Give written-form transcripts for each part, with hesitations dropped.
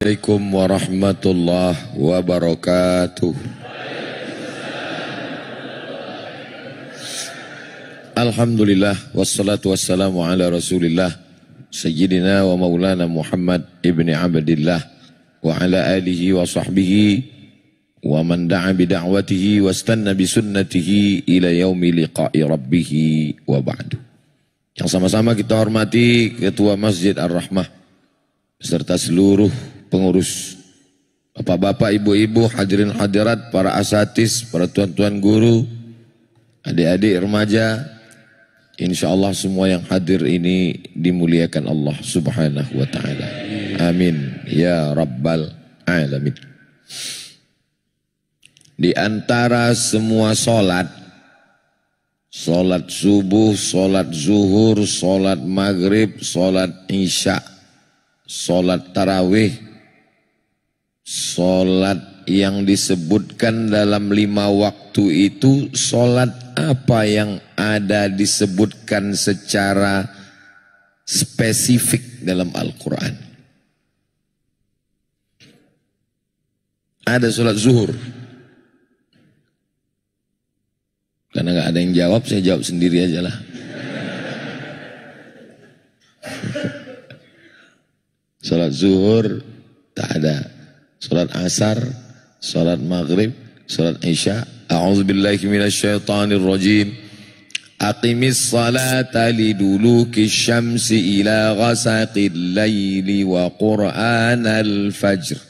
Assalamualaikum warahmatullahi wabarakatuh. Alhamdulillah wassalatu wassalamu ala Rasulillah Sayyidina wa maulana Muhammad ibni Abdillah wa ala alihi wa sahbihi wa man da'a bida'watihi wa istanna bisunnatihi ila yaumi liqa'i rabbih wa ba'du. Yang sama-sama kita hormati Ketua Masjid Ar-Rahmah beserta seluruh pengurus, bapak-bapak, ibu-ibu, hadirin hadirat, para asatis, para tuan-tuan guru, adik-adik remaja, insya Allah semua yang hadir ini dimuliakan Allah subhanahu wa ta'ala. Amin ya rabbal alamin. Di antara semua solat subuh, solat zuhur, solat maghrib, solat isya, solat tarawih, solat yang disebutkan dalam 5 waktu itu, solat apa yang ada disebutkan secara spesifik dalam Al-Quran? Ada solat zuhur. Karena nggak ada yang jawab, saya jawab sendiri aja lah. Salat zuhur tak ada. Salat asar, salat maghrib, salat isya. A'udzubillahi minasyaitonir rajim. Aqimis salata liduluki syamsi ila ghasaqil laili wa qur'anal fajr.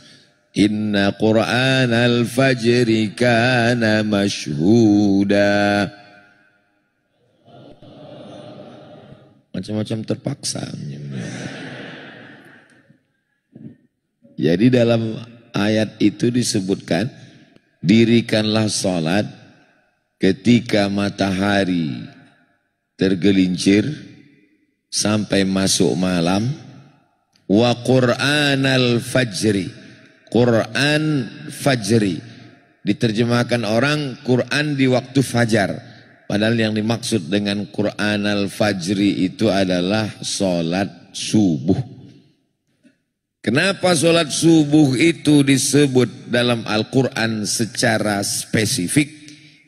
Inna qur'anal fajri kana mashhuda. Macam-macam terpaksa. Jadi dalam ayat itu disebutkan, dirikanlah salat ketika matahari tergelincir sampai masuk malam, wa qur'anal fajri. Quran fajri diterjemahkan orang Quran di waktu fajar, padahal yang dimaksud dengan Quran al-fajri itu adalah solat subuh. Kenapa solat subuh itu disebut dalam Al-Quran secara spesifik?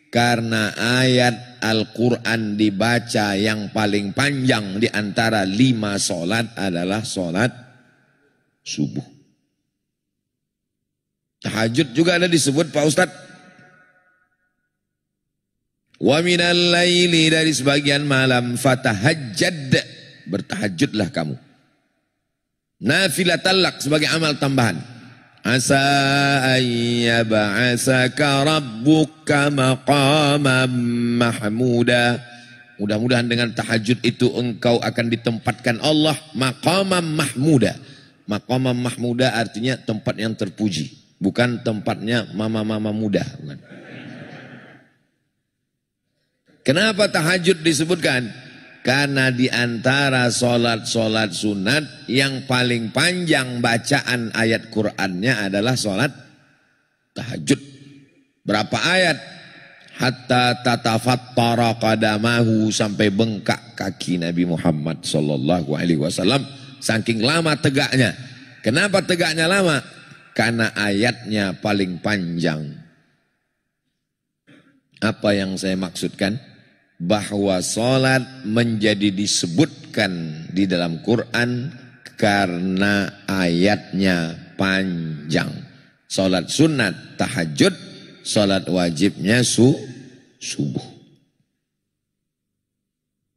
Karena ayat Al-Quran dibaca yang paling panjang di antara 5 solat adalah solat subuh. Tahajud juga ada disebut Pak Ustadz. Wa minal laili, dari sebagian malam, fatahajjad, bertahajudlah kamu. Nafilatallak, sebagai amal tambahan. Asa ayyab'asaka rabbuka maqamam mahmuda. Mudah-mudahan dengan tahajud itu engkau akan ditempatkan Allah maqamam mahmuda. Maqamam mahmuda artinya tempat yang terpuji. Bukan tempatnya mama-mama muda. Bukan. Kenapa tahajud disebutkan? Karena di antara solat-solat sunat yang paling panjang bacaan ayat Qur'annya adalah solat tahajud. Berapa ayat? Hatta tatafattara qadamahu, sampai bengkak kaki Nabi Muhammad sallallahu alaihi wasallam, saking lama tegaknya. Kenapa tegaknya lama? Karena ayatnya paling panjang. Apa yang saya maksudkan? Bahwa solat menjadi disebutkan di dalam Quran karena ayatnya panjang. Solat sunat tahajud, solat wajibnya subuh.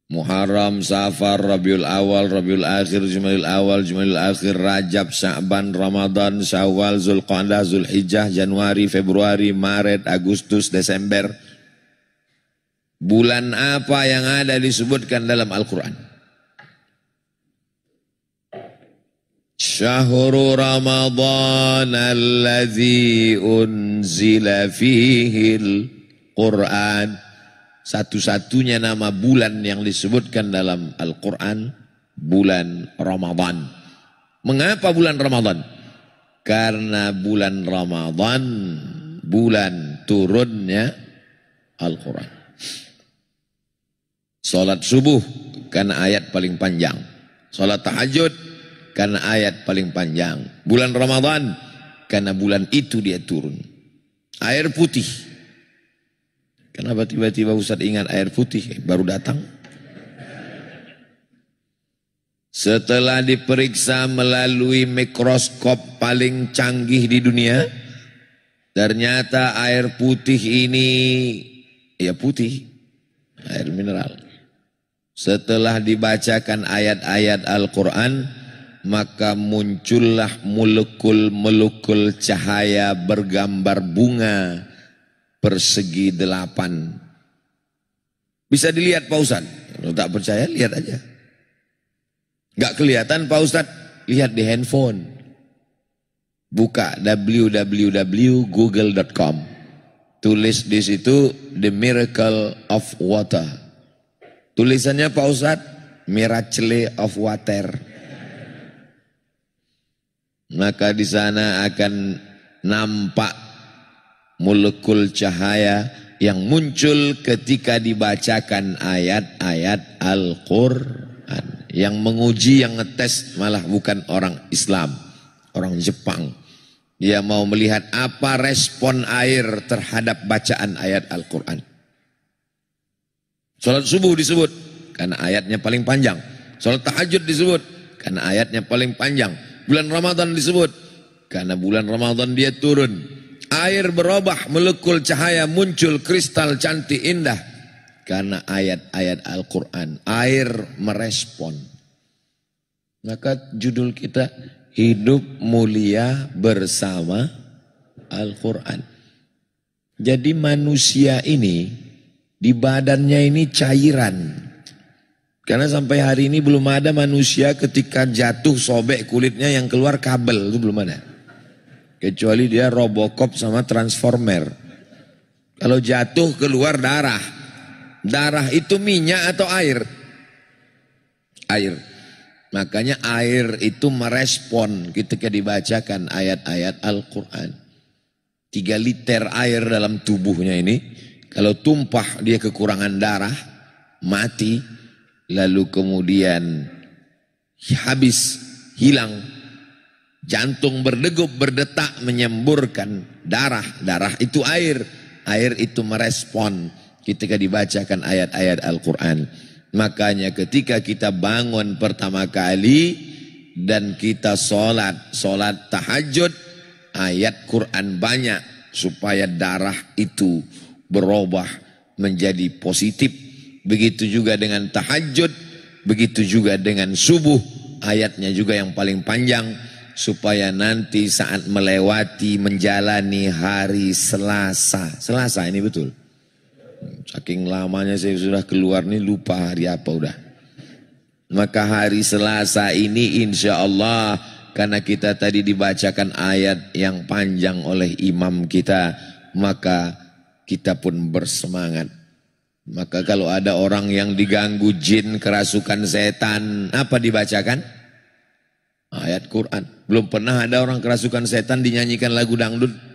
Muharram, Safar, Rabiul Awal, Rabiul Akhir, Jumadil Awal, Jumadil Akhir, Rajab, Sya'ban, Ramadan, Syawal, Zulqa'dah, Zulhijjah, Januari, Februari, Maret, Agustus, Desember. Bulan apa yang ada disebutkan dalam Al-Quran? Syahrul Ramadan alladzi unzila fihil Qur'an. Satu-satunya nama bulan yang disebutkan dalam Al-Quran, bulan Ramadan. Mengapa bulan Ramadan? Karena bulan Ramadan, bulan turunnya Al-Quran. Salat subuh, karena ayat paling panjang. Salat tahajud, karena ayat paling panjang. Bulan Ramadan karena bulan itu dia turun. Air putih. Kenapa tiba-tiba Ustaz ingat air putih? Baru datang. Setelah diperiksa melalui mikroskop paling canggih di dunia, ternyata air putih ini ya putih, air mineral. Setelah dibacakan ayat-ayat Al-Quran, maka muncullah molekul-molekul cahaya bergambar bunga persegi 8. Bisa dilihat Pak Ustaz? Kalau tak percaya lihat aja. Gak kelihatan Pak Ustaz? Lihat di handphone. Buka www.google.com. Tulis di situ The Miracle of Water. Tulisannya Pak Ustaz, Miracle of Water. Maka di sana akan nampak molekul cahaya yang muncul ketika dibacakan ayat-ayat Al-Quran. Yang menguji, yang ngetes malah bukan orang Islam, orang Jepang. Dia mau melihat apa respon air terhadap bacaan ayat Al-Quran. Salat subuh disebut karena ayatnya paling panjang. Salat tahajud disebut karena ayatnya paling panjang. Bulan Ramadan disebut karena bulan Ramadan dia turun. Air berubah, molekul cahaya muncul, kristal cantik indah karena ayat-ayat Al-Quran. Air merespon. Maka judul kita hidup mulia bersama Al-Quran. Jadi manusia ini di badannya ini cairan. Karena sampai hari ini belum ada manusia ketika jatuh sobek kulitnya yang keluar kabel, itu belum ada. Kecuali dia Robocop sama Transformer. Kalau jatuh keluar darah. Darah itu minyak atau air? Air. Makanya air itu merespon ketika dibacakan ayat-ayat Al-Quran. 3 liter air dalam tubuhnya ini, kalau tumpah dia kekurangan darah, mati, lalu kemudian habis, hilang. Jantung berdegup, berdetak, menyemburkan darah. Darah itu air. Air itu merespon ketika dibacakan ayat-ayat Al-Quran. Makanya ketika kita bangun pertama kali dan kita sholat tahajud, ayat Quran banyak supaya darah itu berubah menjadi positif. Begitu juga dengan tahajud, begitu juga dengan subuh, ayatnya juga yang paling panjang supaya nanti saat melewati menjalani hari Selasa. Selasa ini betul. Saking lamanya saya sudah keluar nih lupa hari apa udah. Maka hari Selasa ini insya Allah karena kita tadi dibacakan ayat yang panjang oleh imam kita, maka kita pun bersemangat. Maka kalau ada orang yang diganggu jin, kerasukan setan, apa dibacakan? Ayat Quran. Belum pernah ada orang kerasukan setan dinyanyikan lagu dangdut.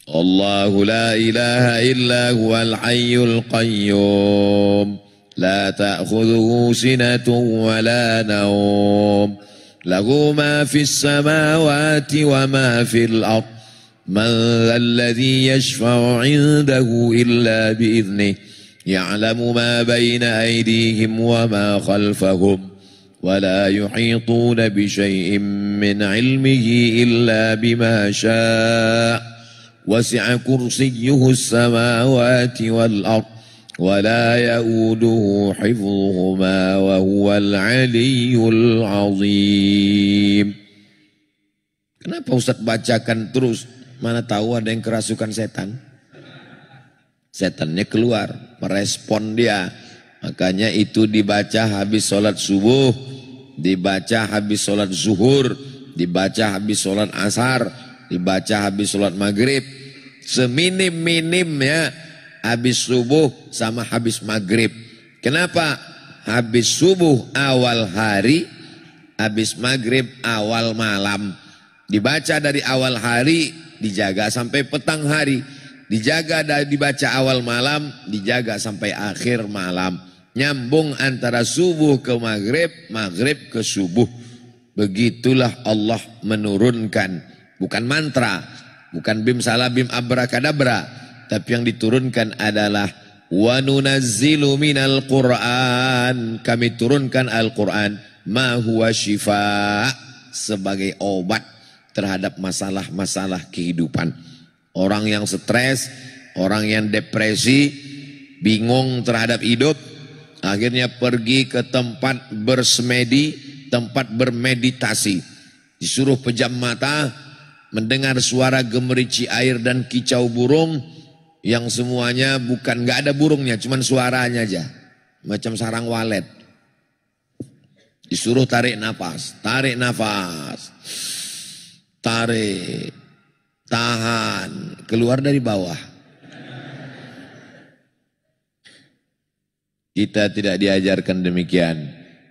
Allahu la ilaha illa huwal hayyul qayyum la ta'khudhuhu sinatun wa la nawm lahu ma fis samawati wa ma fil ardh man alladhi yashfa'u 'indahu illa bi'idhnihi ya'lamu ma bayna aydihim wa ma khalfahum wa la yuhituna bi shay'in min 'ilmihi illa bima syaa' وسع كرسيه السماوات والأرض ولا يؤوده حفظهما وهو العلي العظيم. Kenapa Ustaz bacakan terus? Mana tahu ada yang kerasukan setan? Setannya keluar, merespon dia. Makanya itu dibaca habis sholat subuh, dibaca habis sholat zuhur, dibaca habis sholat asar, dibaca habis sholat maghrib. Seminim-minimnya habis subuh sama habis maghrib. Kenapa? Habis subuh awal hari, habis maghrib awal malam. Dibaca dari awal hari, dijaga sampai petang hari. Dijaga dari dibaca awal malam, dijaga sampai akhir malam. Nyambung antara subuh ke maghrib, maghrib ke subuh. Begitulah Allah menurunkan. Bukan mantra, bukan bim salah bim abrakadabra. Tapi yang diturunkan adalah wa nunazzilu minal Qur'an. Kami turunkan Al-Quran. Ma huwa syifa. Sebagai obat terhadap masalah-masalah kehidupan. Orang yang stres, orang yang depresi, bingung terhadap hidup, akhirnya pergi ke tempat bersemedi, tempat bermeditasi. Disuruh pejam mata, mendengar suara gemerici air dan kicau burung, yang semuanya bukan, nggak ada burungnya, cuman suaranya aja. Macam sarang walet. Disuruh tarik nafas, tarik nafas. Tarik, tahan, keluar dari bawah. Kita tidak diajarkan demikian.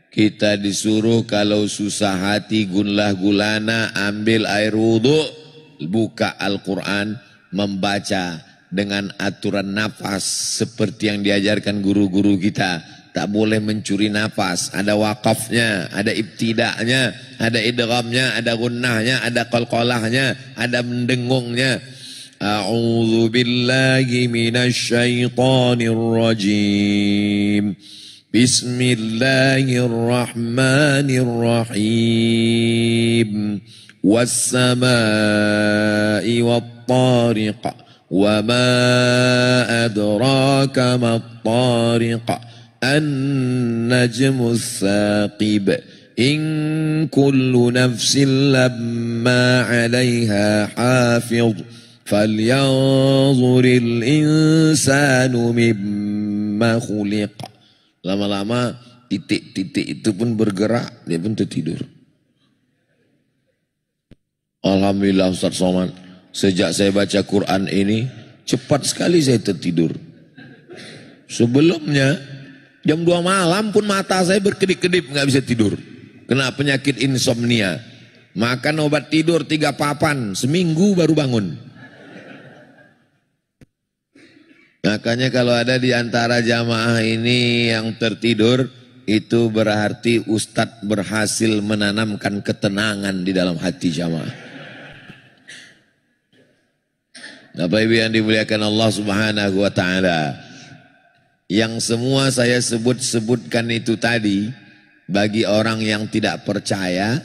Kita disuruh kalau susah hati gunlah gulana, ambil air wudhu, buka Al-Quran, membaca dengan aturan nafas seperti yang diajarkan guru-guru kita. Tak boleh mencuri nafas, ada wakafnya, ada ibtidaknya, ada idghamnya, ada gunnahnya, ada qalqalahnya, ada mendengungnya. A'udzu billahi minasyaitonir rajim. Bismillahirrahmanirrahim. Was-samaa'i wat-tariq. Wa ma adraka mat-tariq. An-najmus saqib. In kullu nafsin lamma 'alaiha hafidh. Falyanzuril insanu mimma khuliq. Lama-lama titik-titik itu pun bergerak, dia pun tertidur. Alhamdulillah Ustaz Somad, sejak saya baca Quran ini cepat sekali saya tertidur. Sebelumnya jam 2 malam pun mata saya berkedip-kedip, nggak bisa tidur. Kena penyakit insomnia. Makan obat tidur 3 papan, seminggu baru bangun. Makanya kalau ada di antara jamaah ini yang tertidur, itu berarti Ustadz berhasil menanamkan ketenangan di dalam hati jamaah. Bapak Ibu yang dimuliakan Allah Subhanahu wa Ta'ala, yang semua saya sebutkan itu tadi, bagi orang yang tidak percaya,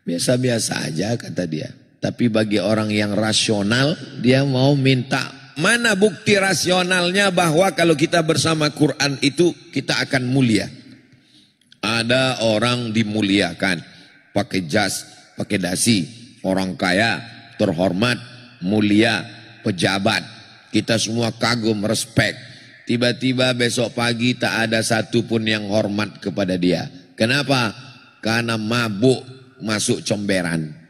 biasa-biasa aja kata dia. Tapi bagi orang yang rasional, dia mau minta, mana bukti rasionalnya bahwa kalau kita bersama Quran itu kita akan mulia. Ada orang dimuliakan, pakai jas, pakai dasi, orang kaya, terhormat, mulia, pejabat. Kita semua kagum, respek. Tiba-tiba besok pagi tak ada satupun yang hormat kepada dia. Kenapa? Karena mabuk masuk comberan.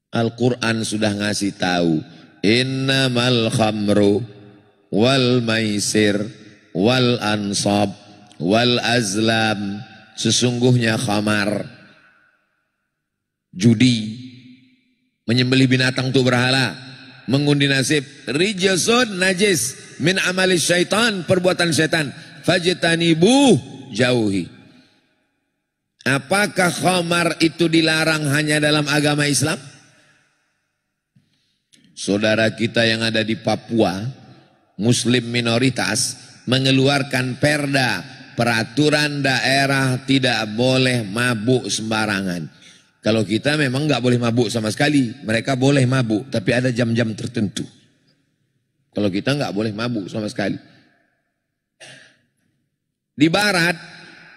Al-Quran sudah ngasih tahu, innamal khamru wal maisir wal ansab wal azlam. Sesungguhnya khamar, judi, menyembelih binatang untuk berhala, mengundi nasib, rijsun najis min amali syaitan, perbuatan syaitan, fajtanibuh, jauhi. Apakah khamar itu dilarang hanya dalam agama Islam? Saudara kita yang ada di Papua, Muslim minoritas, mengeluarkan perda, peraturan daerah tidak boleh mabuk sembarangan. Kalau kita memang nggak boleh mabuk sama sekali, mereka boleh mabuk, tapi ada jam-jam tertentu. Kalau kita nggak boleh mabuk sama sekali. Di Barat,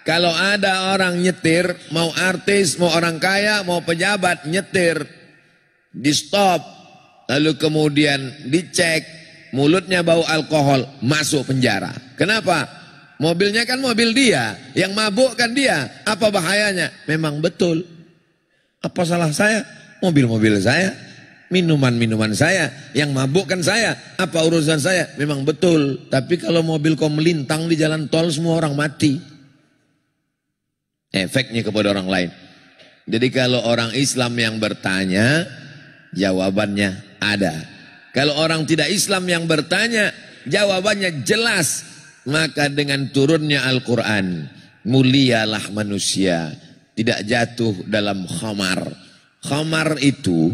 kalau ada orang nyetir, mau artis, mau orang kaya, mau pejabat nyetir, di stop. Lalu kemudian dicek, mulutnya bau alkohol, masuk penjara. Kenapa? Mobilnya kan mobil dia, yang mabuk kan dia. Apa bahayanya? Memang betul. Apa salah saya? Mobil-mobil saya, minuman-minuman saya, yang mabuk kan saya. Apa urusan saya? Memang betul. Tapi kalau mobil kau melintang di jalan tol, semua orang mati. Efeknya kepada orang lain. Jadi kalau orang Islam yang bertanya, jawabannya ada. Kalau orang tidak Islam yang bertanya, Jawabannya jelas. Maka dengan turunnya Al-Quran, mulialah manusia, tidak jatuh dalam khamar. Khamar itu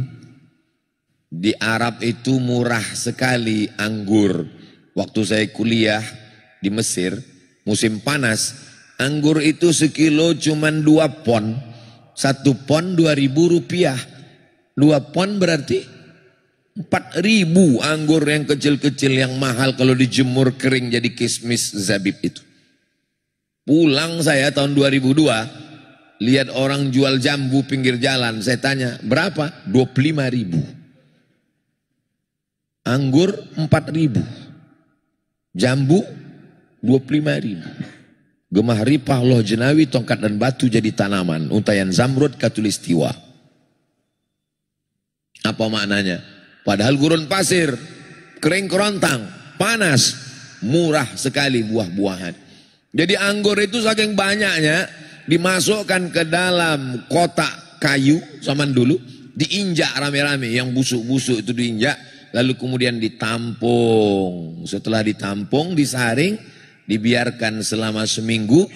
di Arab itu murah sekali anggur. Waktu saya kuliah di Mesir, musim panas, anggur itu sekilo cuman 2 pon. 1 pon 2.000 rupiah. 2 pon berarti 4.000 anggur yang kecil-kecil yang mahal kalau dijemur kering jadi kismis zabib itu. Pulang saya tahun 2002, lihat orang jual jambu pinggir jalan. Saya tanya, berapa? 25.000. Anggur 4.000. Jambu 25.000. Gemah ripah loh jenawi, tongkat dan batu jadi tanaman. Untayan zamrud katulistiwa. Apa maknanya? Padahal gurun pasir, kering kerontang, panas, murah sekali buah-buahan. Jadi anggur itu saking banyaknya dimasukkan ke dalam kotak kayu zaman dulu, diinjak rame-rame, yang busuk-busuk itu diinjak, lalu kemudian ditampung. Setelah ditampung, disaring, dibiarkan selama seminggu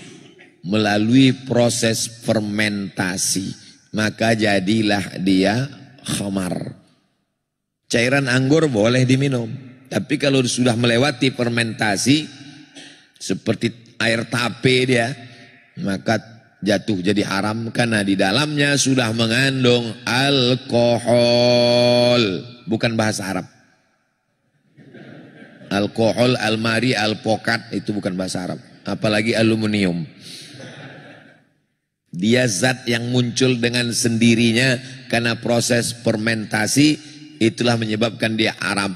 melalui proses fermentasi. Maka jadilah dia khamar. Cairan anggur boleh diminum, tapi kalau sudah melewati fermentasi seperti air tape dia, maka jatuh jadi haram karena di dalamnya sudah mengandung alkohol. Bukan bahasa Arab. Alkohol, almari, alpokat itu bukan bahasa Arab. Apalagi aluminium. Dia zat yang muncul dengan sendirinya karena proses fermentasi. Itulah menyebabkan dia haram.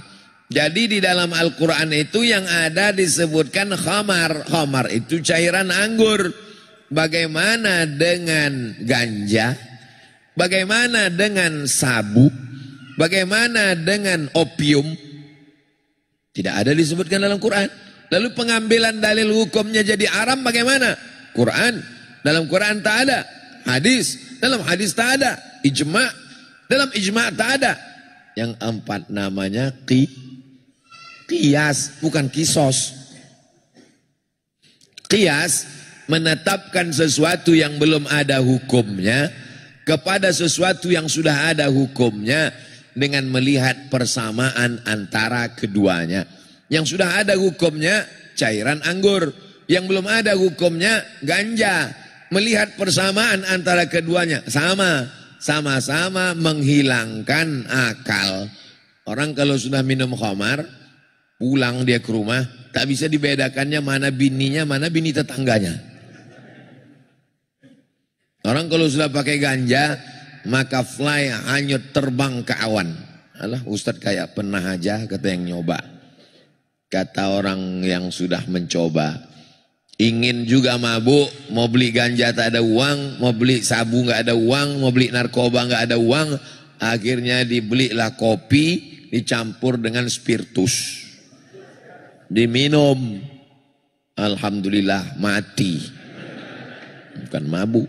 Jadi di dalam Al-Quran itu yang ada disebutkan khamar. Khamar itu cairan anggur. Bagaimana dengan ganja? Bagaimana dengan sabu? Bagaimana dengan opium? Tidak ada disebutkan dalam Quran. Lalu pengambilan dalil hukumnya jadi haram bagaimana? Quran. Dalam Quran tak ada. Hadis. Dalam hadis tak ada. Ijma'. Dalam ijma' tak ada. Yang 4 namanya qiyas, bukan kisos. Qiyas menetapkan sesuatu yang belum ada hukumnya kepada sesuatu yang sudah ada hukumnya dengan melihat persamaan antara keduanya. Yang sudah ada hukumnya cairan anggur, yang belum ada hukumnya ganja. Melihat persamaan antara keduanya sama-sama menghilangkan akal. Orang kalau sudah minum khamar, pulang dia ke rumah, tak bisa dibedakannya mana bininya, mana bini tetangganya. Orang kalau sudah pakai ganja, maka fly hanyut terbang ke awan. Alah, Ustadz kayak pernah aja, kata yang nyoba. Kata orang yang sudah mencoba. Ingin juga mabuk, mau beli ganja tak ada uang, mau beli sabu nggak ada uang, mau beli narkoba nggak ada uang, akhirnya dibelilah kopi dicampur dengan spiritus, diminum, alhamdulillah mati, bukan mabuk.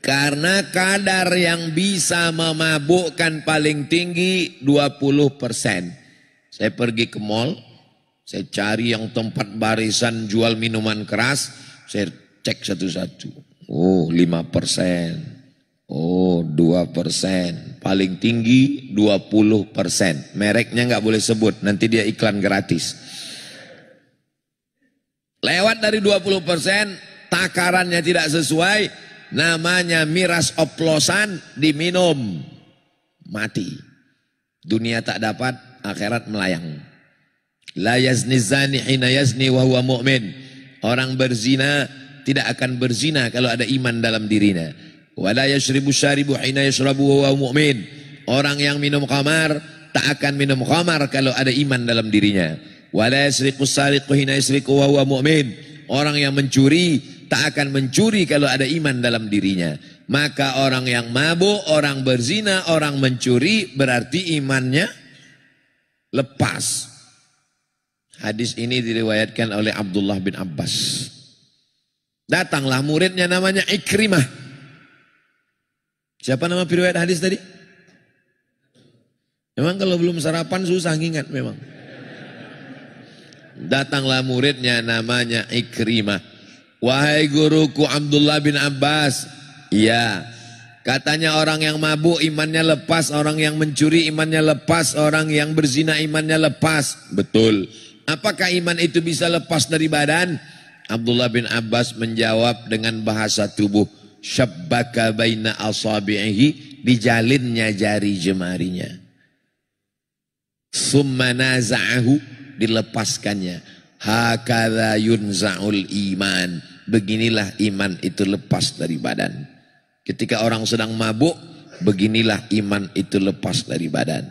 Karena kadar yang bisa memabukkan paling tinggi 20%. Saya pergi ke mall. Saya cari yang tempat barisan jual minuman keras, saya cek satu-satu. Oh 5%, oh 2%, paling tinggi 20%. Mereknya nggak boleh sebut, nanti dia iklan gratis. Lewat dari 20%, takarannya tidak sesuai, namanya miras oplosan, diminum, mati. Dunia tak dapat, akhirat melayang. La yazni zani hina yazni wa huwa mu'min. Orang berzina tidak akan berzina kalau ada iman dalam dirinya. Wa la yashribu syaribu hina yashrabu wa huwa mu'min. Orang yang minum khamar tak akan minum khamar kalau ada iman dalam dirinya. Wa la yasriqu sariqu hina yasriqu wa huwa mu'min. Orang yang mencuri tak akan mencuri kalau ada iman dalam dirinya. Maka orang yang mabuk, orang berzina, orang mencuri berarti imannya lepas. Hadis ini diriwayatkan oleh Abdullah bin Abbas. Datanglah muridnya namanya Ikrimah. Siapa nama periwayat hadis tadi? Memang kalau belum sarapan susah ngingat memang. Datanglah muridnya namanya Ikrimah. Wahai guruku Abdullah bin Abbas. Iya. Katanya orang yang mabuk imannya lepas, orang yang mencuri imannya lepas, orang yang berzina imannya lepas. Betul. Apakah iman itu bisa lepas dari badan? Abdullah bin Abbas menjawab dengan bahasa tubuh. Syabbaka baina asabi'ihi, dijalinnya jari jemarinya. Summa naza'ahu, dilepaskannya. Hakadha yunza'ul iman. Beginilah iman itu lepas dari badan. Ketika orang sedang mabuk, beginilah iman itu lepas dari badan.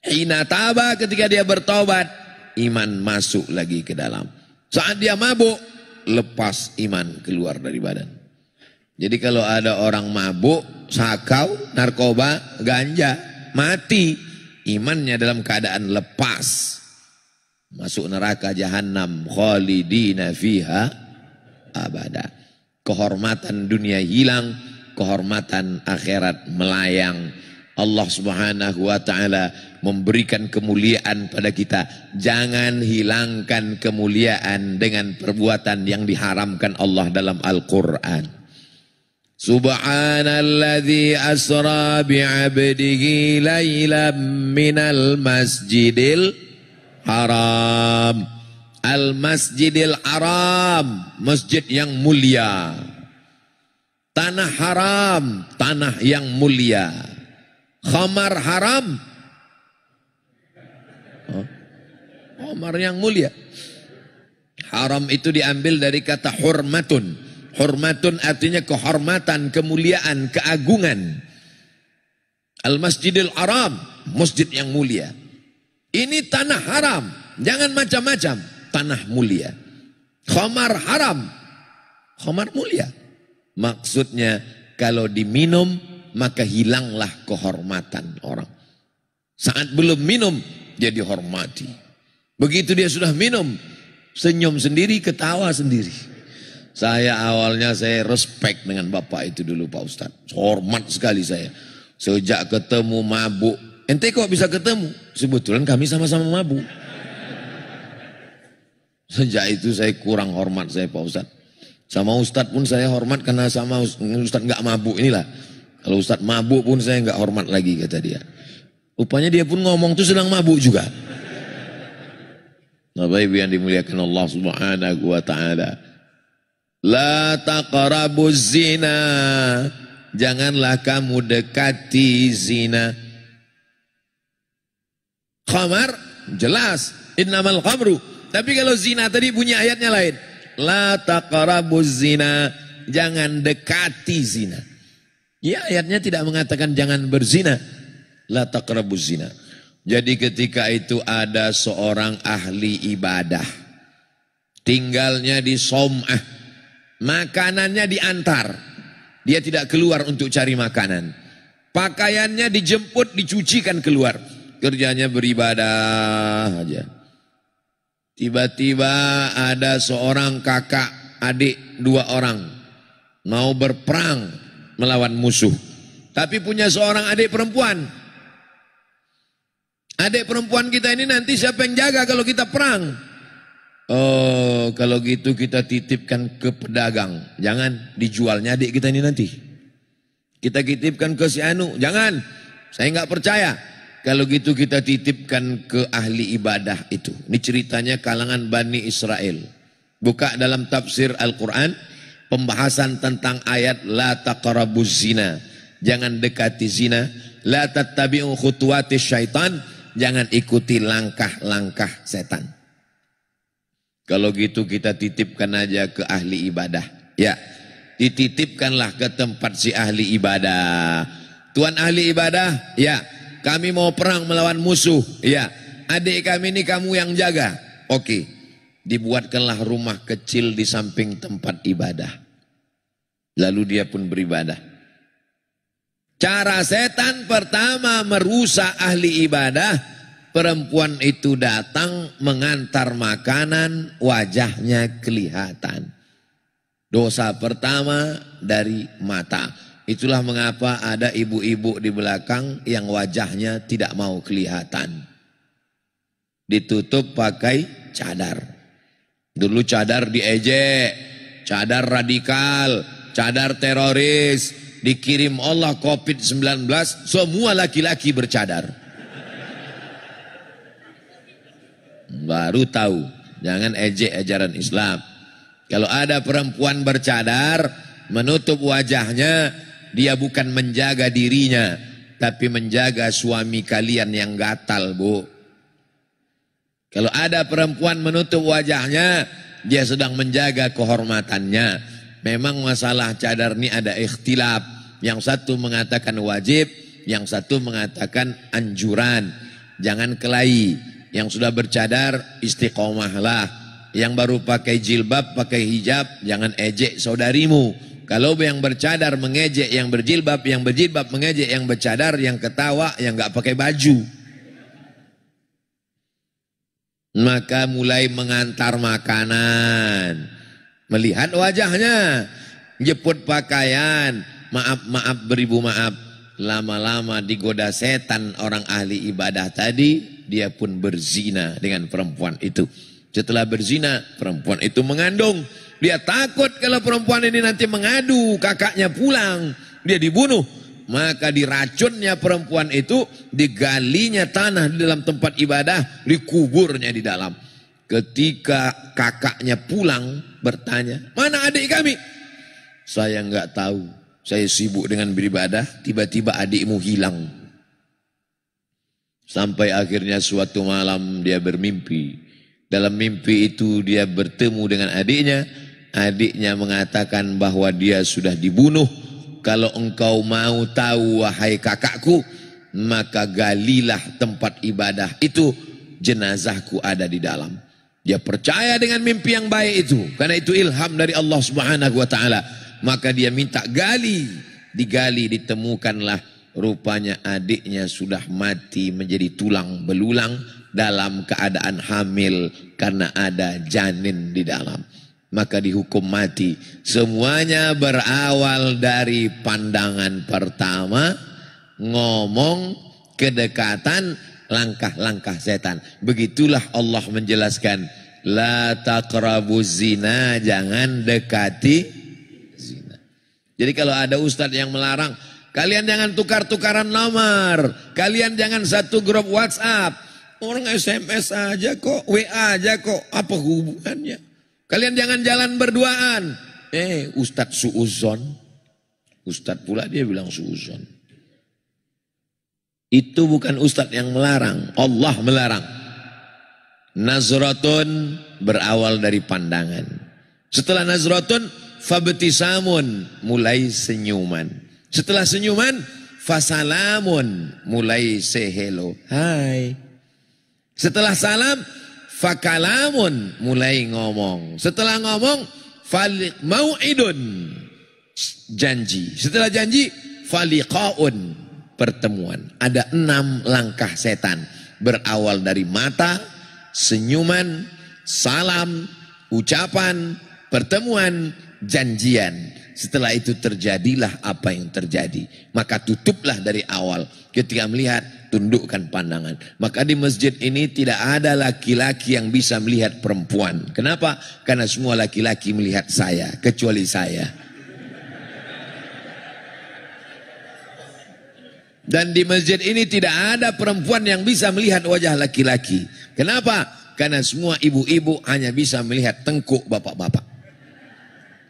Hina taba, ketika dia bertobat, iman masuk lagi ke dalam. Saat dia mabuk, lepas iman keluar dari badan. Jadi kalau ada orang mabuk, sakau, narkoba, ganja, mati, imannya dalam keadaan lepas. Masuk neraka jahanam, khalidina fiha abada. Kehormatan dunia hilang, kehormatan akhirat melayang. Allah Subhanahu wa taala memberikan kemuliaan pada kita. Jangan hilangkan kemuliaan dengan perbuatan yang diharamkan Allah dalam Al-Qur'an. Subhanalladzi asra bi'abdihi lailam minal masjidil haram. Al-Masjidil Haram, masjid yang mulia. Tanah haram, tanah yang mulia. Khamar haram, khamar yang mulia. Haram itu diambil dari kata hurmatun. Hurmatun artinya kehormatan, kemuliaan, keagungan. Al-Masjidil Haram, masjid yang mulia. Ini tanah haram, jangan macam-macam. Tanah mulia. Khamar haram, khamar mulia. Maksudnya kalau diminum maka hilanglah kehormatan orang. Saat belum minum dia dihormati. Begitu dia sudah minum, senyum sendiri, ketawa sendiri. Saya awalnya saya respect dengan bapak itu dulu Pak Ustadz. Hormat sekali saya. Sejak ketemu mabuk. Ente kok bisa ketemu? Sebetulnya kami sama-sama mabuk. Sejak itu saya kurang hormat saya Pak Ustadz. Sama Ustadz pun saya hormat karena sama Ustadz nggak mabuk inilah. Kalau Ustadz mabuk pun saya nggak hormat lagi kata dia. Rupanya dia pun ngomong tuh sedang mabuk juga. Bapak Ibu yang dimuliakan Allah Subhanahu wa taala. La taqrabuz zina. Janganlah kamu dekati zina. Khamar jelas innamal khamru. Tapi kalau zina tadi bunyi ayatnya lain. La taqrabuz zina. Jangan dekati zina. Ya ayatnya tidak mengatakan jangan berzina. La taqrabuz zina. Jadi ketika itu ada seorang ahli ibadah. Tinggalnya di Som'ah. Makanannya diantar. Dia tidak keluar untuk cari makanan. Pakaiannya dijemput, dicucikan keluar. Kerjanya beribadah aja. Tiba-tiba ada seorang kakak, adik, 2 orang. Mau berperang melawan musuh. Tapi punya seorang adik perempuan. Adik perempuan kita ini nanti siapa yang jaga kalau kita perang? Oh, kalau gitu kita titipkan ke pedagang. Jangan, dijualnya adik kita ini nanti. Kita titipkan ke si Anu. Jangan, saya nggak percaya. Kalau gitu kita titipkan ke ahli ibadah itu. Ini ceritanya kalangan Bani Israel. Buka dalam tafsir Al-Quran. Pembahasan tentang ayat La taqrabuz zina. Jangan dekati zina. La tattabi'u khutuwati syaitan. Jangan ikuti langkah-langkah setan. Kalau gitu kita titipkan aja ke ahli ibadah. Ya, dititipkanlah ke tempat si ahli ibadah. Tuan ahli ibadah, ya. Kami mau perang melawan musuh. Ya, adik kami ini kamu yang jaga. Oke, dibuatkanlah rumah kecil di samping tempat ibadah. Lalu dia pun beribadah. Cara setan pertama merusak ahli ibadah. Perempuan itu datang mengantar makanan, wajahnya kelihatan. Dosa pertama dari mata. Itulah mengapa ada ibu-ibu di belakang yang wajahnya tidak mau kelihatan. Ditutup pakai cadar. Dulu cadar diejek, cadar radikal, cadar teroris, dikirim Allah COVID-19, semua laki-laki bercadar. Baru tahu, jangan ejek ajaran Islam. Kalau ada perempuan bercadar, menutup wajahnya, dia bukan menjaga dirinya, tapi menjaga suami kalian yang gatal, Bu. Kalau ada perempuan menutup wajahnya, dia sedang menjaga kehormatannya. Memang masalah cadar ini ada ikhtilaf. Yang satu mengatakan wajib, yang satu mengatakan anjuran. Jangan kelahi. Yang sudah bercadar, istiqomahlah. Yang baru pakai jilbab, pakai hijab, jangan ejek saudarimu. Kalau yang bercadar mengejek yang berjilbab mengejek yang bercadar, yang ketawa, yang gak pakai baju. Maka mulai mengantar makanan, melihat wajahnya, jemput pakaian, maaf beribu maaf, lama-lama digoda setan orang ahli ibadah tadi, dia pun berzina dengan perempuan itu. Setelah berzina, perempuan itu mengandung. Dia takut kalau perempuan ini nanti mengadu, kakaknya pulang, dia dibunuh. Maka diracunnya perempuan itu, digalinya tanah di dalam tempat ibadah, dikuburnya di dalam. Ketika kakaknya pulang bertanya, mana adik kami? Saya nggak tahu, saya sibuk dengan beribadah, tiba-tiba adikmu hilang. Sampai akhirnya suatu malam dia bermimpi. Dalam mimpi itu dia bertemu dengan adiknya. Adiknya mengatakan bahwa dia sudah dibunuh. Kalau engkau mau tahu wahai kakakku, maka galilah tempat ibadah itu, jenazahku ada di dalam. Dia percaya dengan mimpi yang baik itu, karena itu ilham dari Allah Subhanahu wa taala. Maka dia minta digali, ditemukanlah rupanya adiknya sudah mati menjadi tulang belulang dalam keadaan hamil karena ada janin di dalam. Maka dihukum mati. Semuanya berawal dari pandangan pertama, ngomong, kedekatan, langkah-langkah setan. Begitulah Allah menjelaskan, la taqrabuz zina, jangan dekati zina. Jadi kalau ada ustadz yang melarang, kalian jangan tukar-tukaran nomor, kalian jangan satu grup WhatsApp. Orang SMS aja kok, WA aja kok, apa hubungannya? Kalian jangan jalan berduaan. Ustadz suuzon. Ustadz pula dia bilang suuzon. Itu bukan ustadz yang melarang. Allah melarang. Nazratun berawal dari pandangan. Setelah nazratun, fabtisamun, mulai senyuman. Setelah senyuman, fasalamun, mulai say hello. Hai. Setelah salam, fakalamun, mulai ngomong. Setelah ngomong, mau'idun, janji. Setelah janji, faliqaun, pertemuan. Ada 6 langkah setan. Berawal dari mata, senyuman, salam, ucapan, pertemuan, janjian. Setelah itu terjadilah apa yang terjadi. Maka tutuplah dari awal. Ketika melihat, tundukkan pandangan. Maka di masjid ini tidak ada laki-laki yang bisa melihat perempuan. Kenapa? Karena semua laki-laki melihat saya, kecuali saya. Dan di masjid ini tidak ada perempuan yang bisa melihat wajah laki-laki. Kenapa? Karena semua ibu-ibu hanya bisa melihat tengkuk bapak-bapak.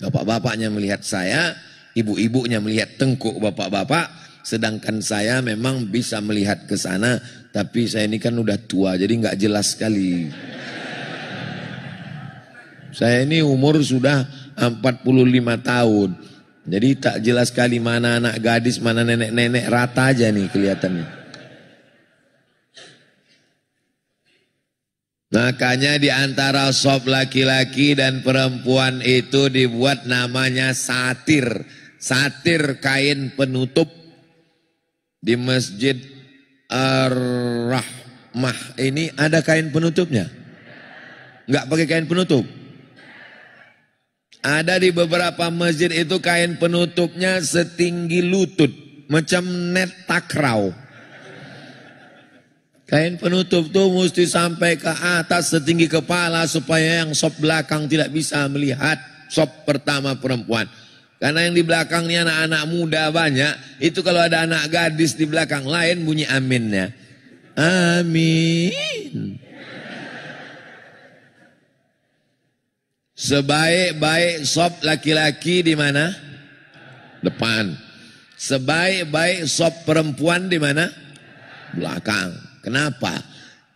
Bapak-bapaknya melihat saya, ibu-ibunya melihat tengkuk bapak-bapak, sedangkan saya memang bisa melihat ke sana, tapi saya ini kan udah tua, jadi nggak jelas sekali. Saya ini umur sudah 45 tahun, jadi tak jelas sekali mana anak gadis, mana nenek-nenek, rata aja nih kelihatannya. Makanya di antara sop laki-laki dan perempuan itu dibuat namanya satir. Satir kain penutup. Di Masjid Ar-Rahmah ini ada kain penutupnya? Enggak pakai kain penutup? Ada di beberapa masjid itu kain penutupnya setinggi lutut. Macam net takraw. Kain penutup tuh mesti sampai ke atas setinggi kepala supaya yang sop belakang tidak bisa melihat sop pertama perempuan. Karena yang di belakang ini anak-anak muda banyak, itu kalau ada anak gadis di belakang lain bunyi aminnya. Amin. Sebaik-baik sop laki-laki di mana? Depan. Sebaik-baik sop perempuan di mana? Belakang. Kenapa?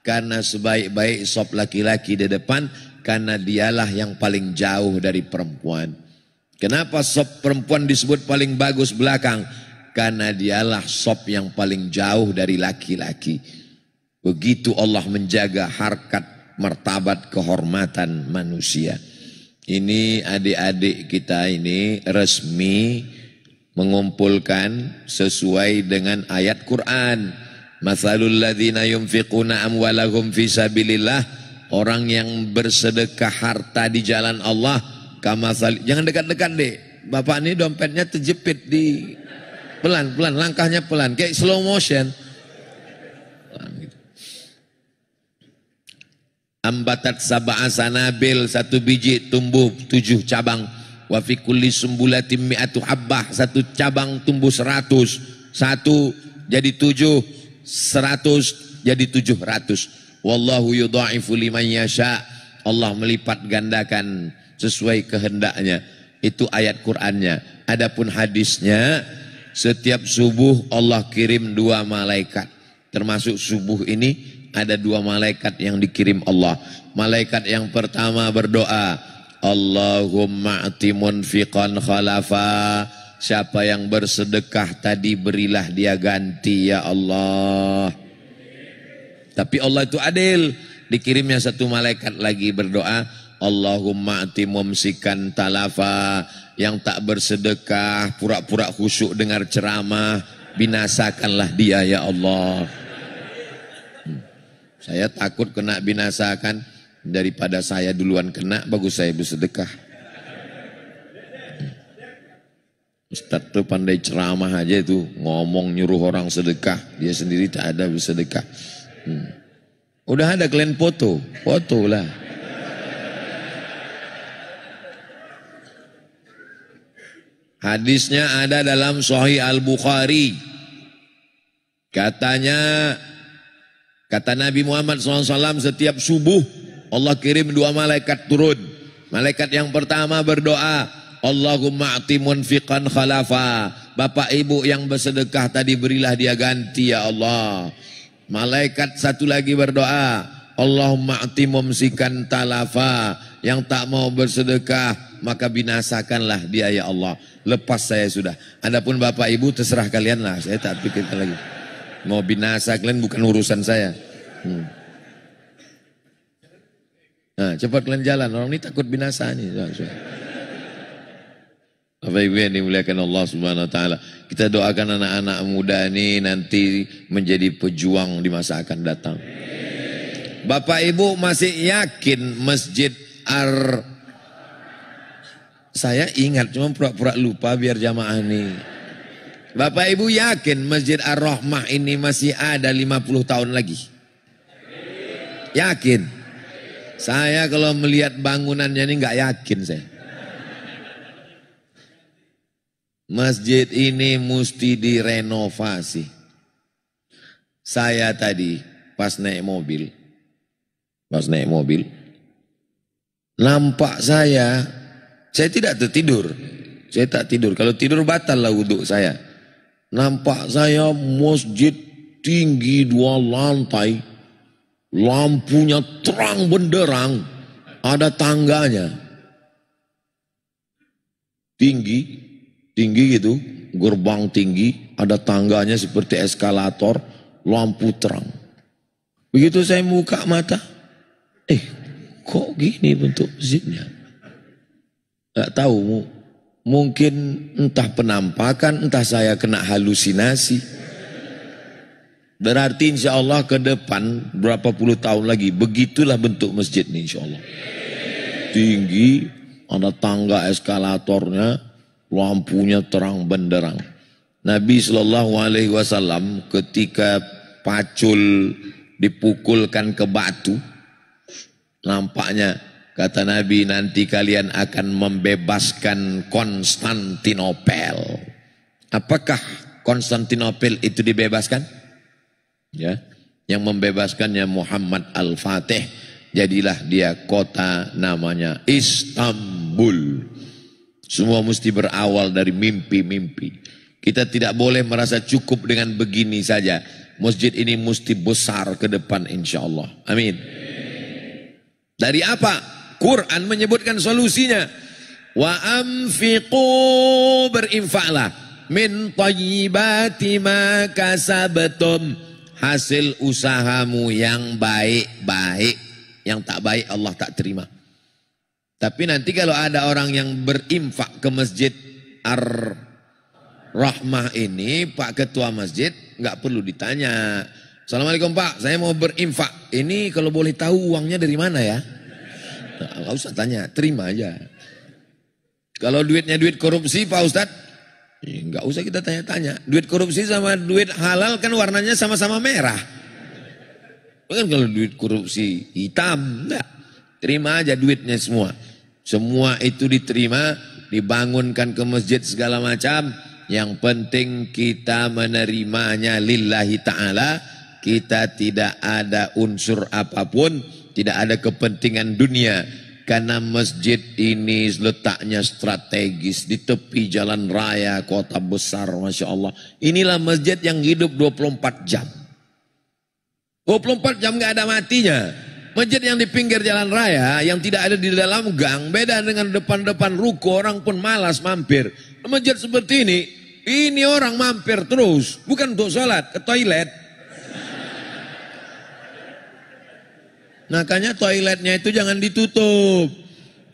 Karena sebaik-baik sop laki-laki di depan, karena dialah yang paling jauh dari perempuan. Kenapa sop perempuan disebut paling bagus belakang? Karena dialah sop yang paling jauh dari laki-laki. Begitu Allah menjaga harkat, martabat, kehormatan manusia. Ini adik-adik kita ini resmi mengumpulkan sesuai dengan ayat Quran. Mathalul ladzina yunfiquna amwalahum fi sabilillah, orang yang bersedekah harta di jalan Allah, kamathal. Jangan dekat-dekat, Dek. Bapak ini dompetnya terjepit di pelan-pelan, langkahnya pelan, kayak slow motion. Ambatat sab'a sanabil, satu biji tumbuh 7 cabang. Wa fi kulli sumbulatin mi'atu habbah, satu cabang tumbuh 100. Satu jadi 7, 100 jadi 700. Wallahu yudha'ifu liman yasha. Allah melipat gandakan sesuai kehendaknya. Itu ayat Qur'annya. Adapun hadisnya, setiap subuh Allah kirim 2 malaikat. Termasuk subuh ini ada 2 malaikat yang dikirim Allah. Malaikat yang pertama berdoa, Allahumma ati munfiqan khalafa. Siapa yang bersedekah tadi berilah dia ganti ya Allah. Tapi Allah itu adil. Dikirimnya 1 malaikat lagi berdoa, Allahumma ati mumsikan talafa. Yang tak bersedekah, pura-pura khusyuk dengar ceramah, binasakanlah dia ya Allah. Saya takut kena binasakan, daripada saya duluan kena, bagus saya bersedekah. Ustaz tuh pandai ceramah aja itu, ngomong nyuruh orang sedekah, dia sendiri tak ada bersedekah. Udah ada kalian foto lah. Hadisnya ada dalam Sahih Al-Bukhari. Katanya, kata Nabi Muhammad SAW, setiap subuh Allah kirim 2 malaikat turun. Malaikat yang pertama berdoa, Allahumma ati munfiqan khalafa. Bapak ibu yang bersedekah tadi berilah dia ganti ya Allah. Malaikat satu lagi berdoa, Allahumma ati mumsikan talafa. Yang tak mau bersedekah maka binasakanlah dia ya Allah. Lepas saya sudah. Adapun bapak ibu terserah kalian lah, saya tak pikirkan lagi. Mau binasa kalian bukan urusan saya. Nah, cepat kalian jalan, orang ini takut binasa nih. Bapak Ibu yang dimuliakan Allah Subhanahu wa taala, kita doakan anak-anak muda ini nanti menjadi pejuang di masa akan datang. Bapak Ibu masih yakin Masjid saya ingat cuma pura-pura lupa biar jamaah ini. Bapak Ibu yakin Masjid Ar-Rahmah ini masih ada 50 tahun lagi? Yakin? Saya kalau melihat bangunannya ini nggak yakin saya. Masjid ini mesti direnovasi. Saya tadi pas naik mobil, nampak saya tidak tertidur. Saya tak tidur. Kalau tidur batal lah wudhu saya. Nampak saya masjid tinggi 2 lantai, lampunya terang benderang, ada tangganya, tinggi gitu, gerbang tinggi, ada tangganya seperti eskalator, lampu terang. Begitu saya buka mata, kok gini bentuk masjidnya? Gak tahu, mungkin entah penampakan, entah saya kena halusinasi. Berarti insya Allah ke depan berapa puluh tahun lagi begitulah bentuk masjid ini insya Allah. Tinggi, ada tangga eskalatornya, lampunya terang benderang. Nabi SAW ketika pacul dipukulkan ke batu. Nampaknya kata Nabi nanti kalian akan membebaskan Konstantinopel. Apakah Konstantinopel itu dibebaskan? Ya, yang membebaskannya Muhammad Al-Fatih. Jadilah dia kota namanya Istanbul. Semua mesti berawal dari mimpi-mimpi. Kita tidak boleh merasa cukup dengan begini saja. Masjid ini mesti besar ke depan insya Allah. Amin. Dari apa? Quran menyebutkan solusinya. Wa anfiqu, berinfaklah. Min thayyibati ma kasabtum, hasil usahamu yang baik-baik. Yang tak baik Allah tak terima. Tapi nanti kalau ada orang yang berinfak ke masjid Ar-Rahmah ini, Pak Ketua Masjid nggak perlu ditanya. Assalamualaikum Pak, saya mau berinfak. Ini kalau boleh tahu uangnya dari mana ya? Nggak usah tanya, terima aja. Kalau duitnya duit korupsi Pak Ustadz, nggak usah kita tanya-tanya. Duit korupsi sama duit halal kan warnanya sama-sama merah. Bukan kalau duit korupsi hitam, enggak. Terima aja duitnya semua. Semua itu diterima, dibangunkan ke masjid segala macam. Yang penting kita menerimanya lillahi ta'ala. Kita tidak ada unsur apapun, tidak ada kepentingan dunia. Karena masjid ini letaknya strategis di tepi jalan raya kota besar, Masya Allah. Inilah masjid yang hidup 24 jam. 24 jam gak ada matinya. Masjid yang di pinggir jalan raya, yang tidak ada di dalam gang, beda dengan depan-depan ruko, orang pun malas mampir. Masjid seperti ini orang mampir terus, bukan untuk sholat, ke toilet. Makanya toiletnya itu jangan ditutup.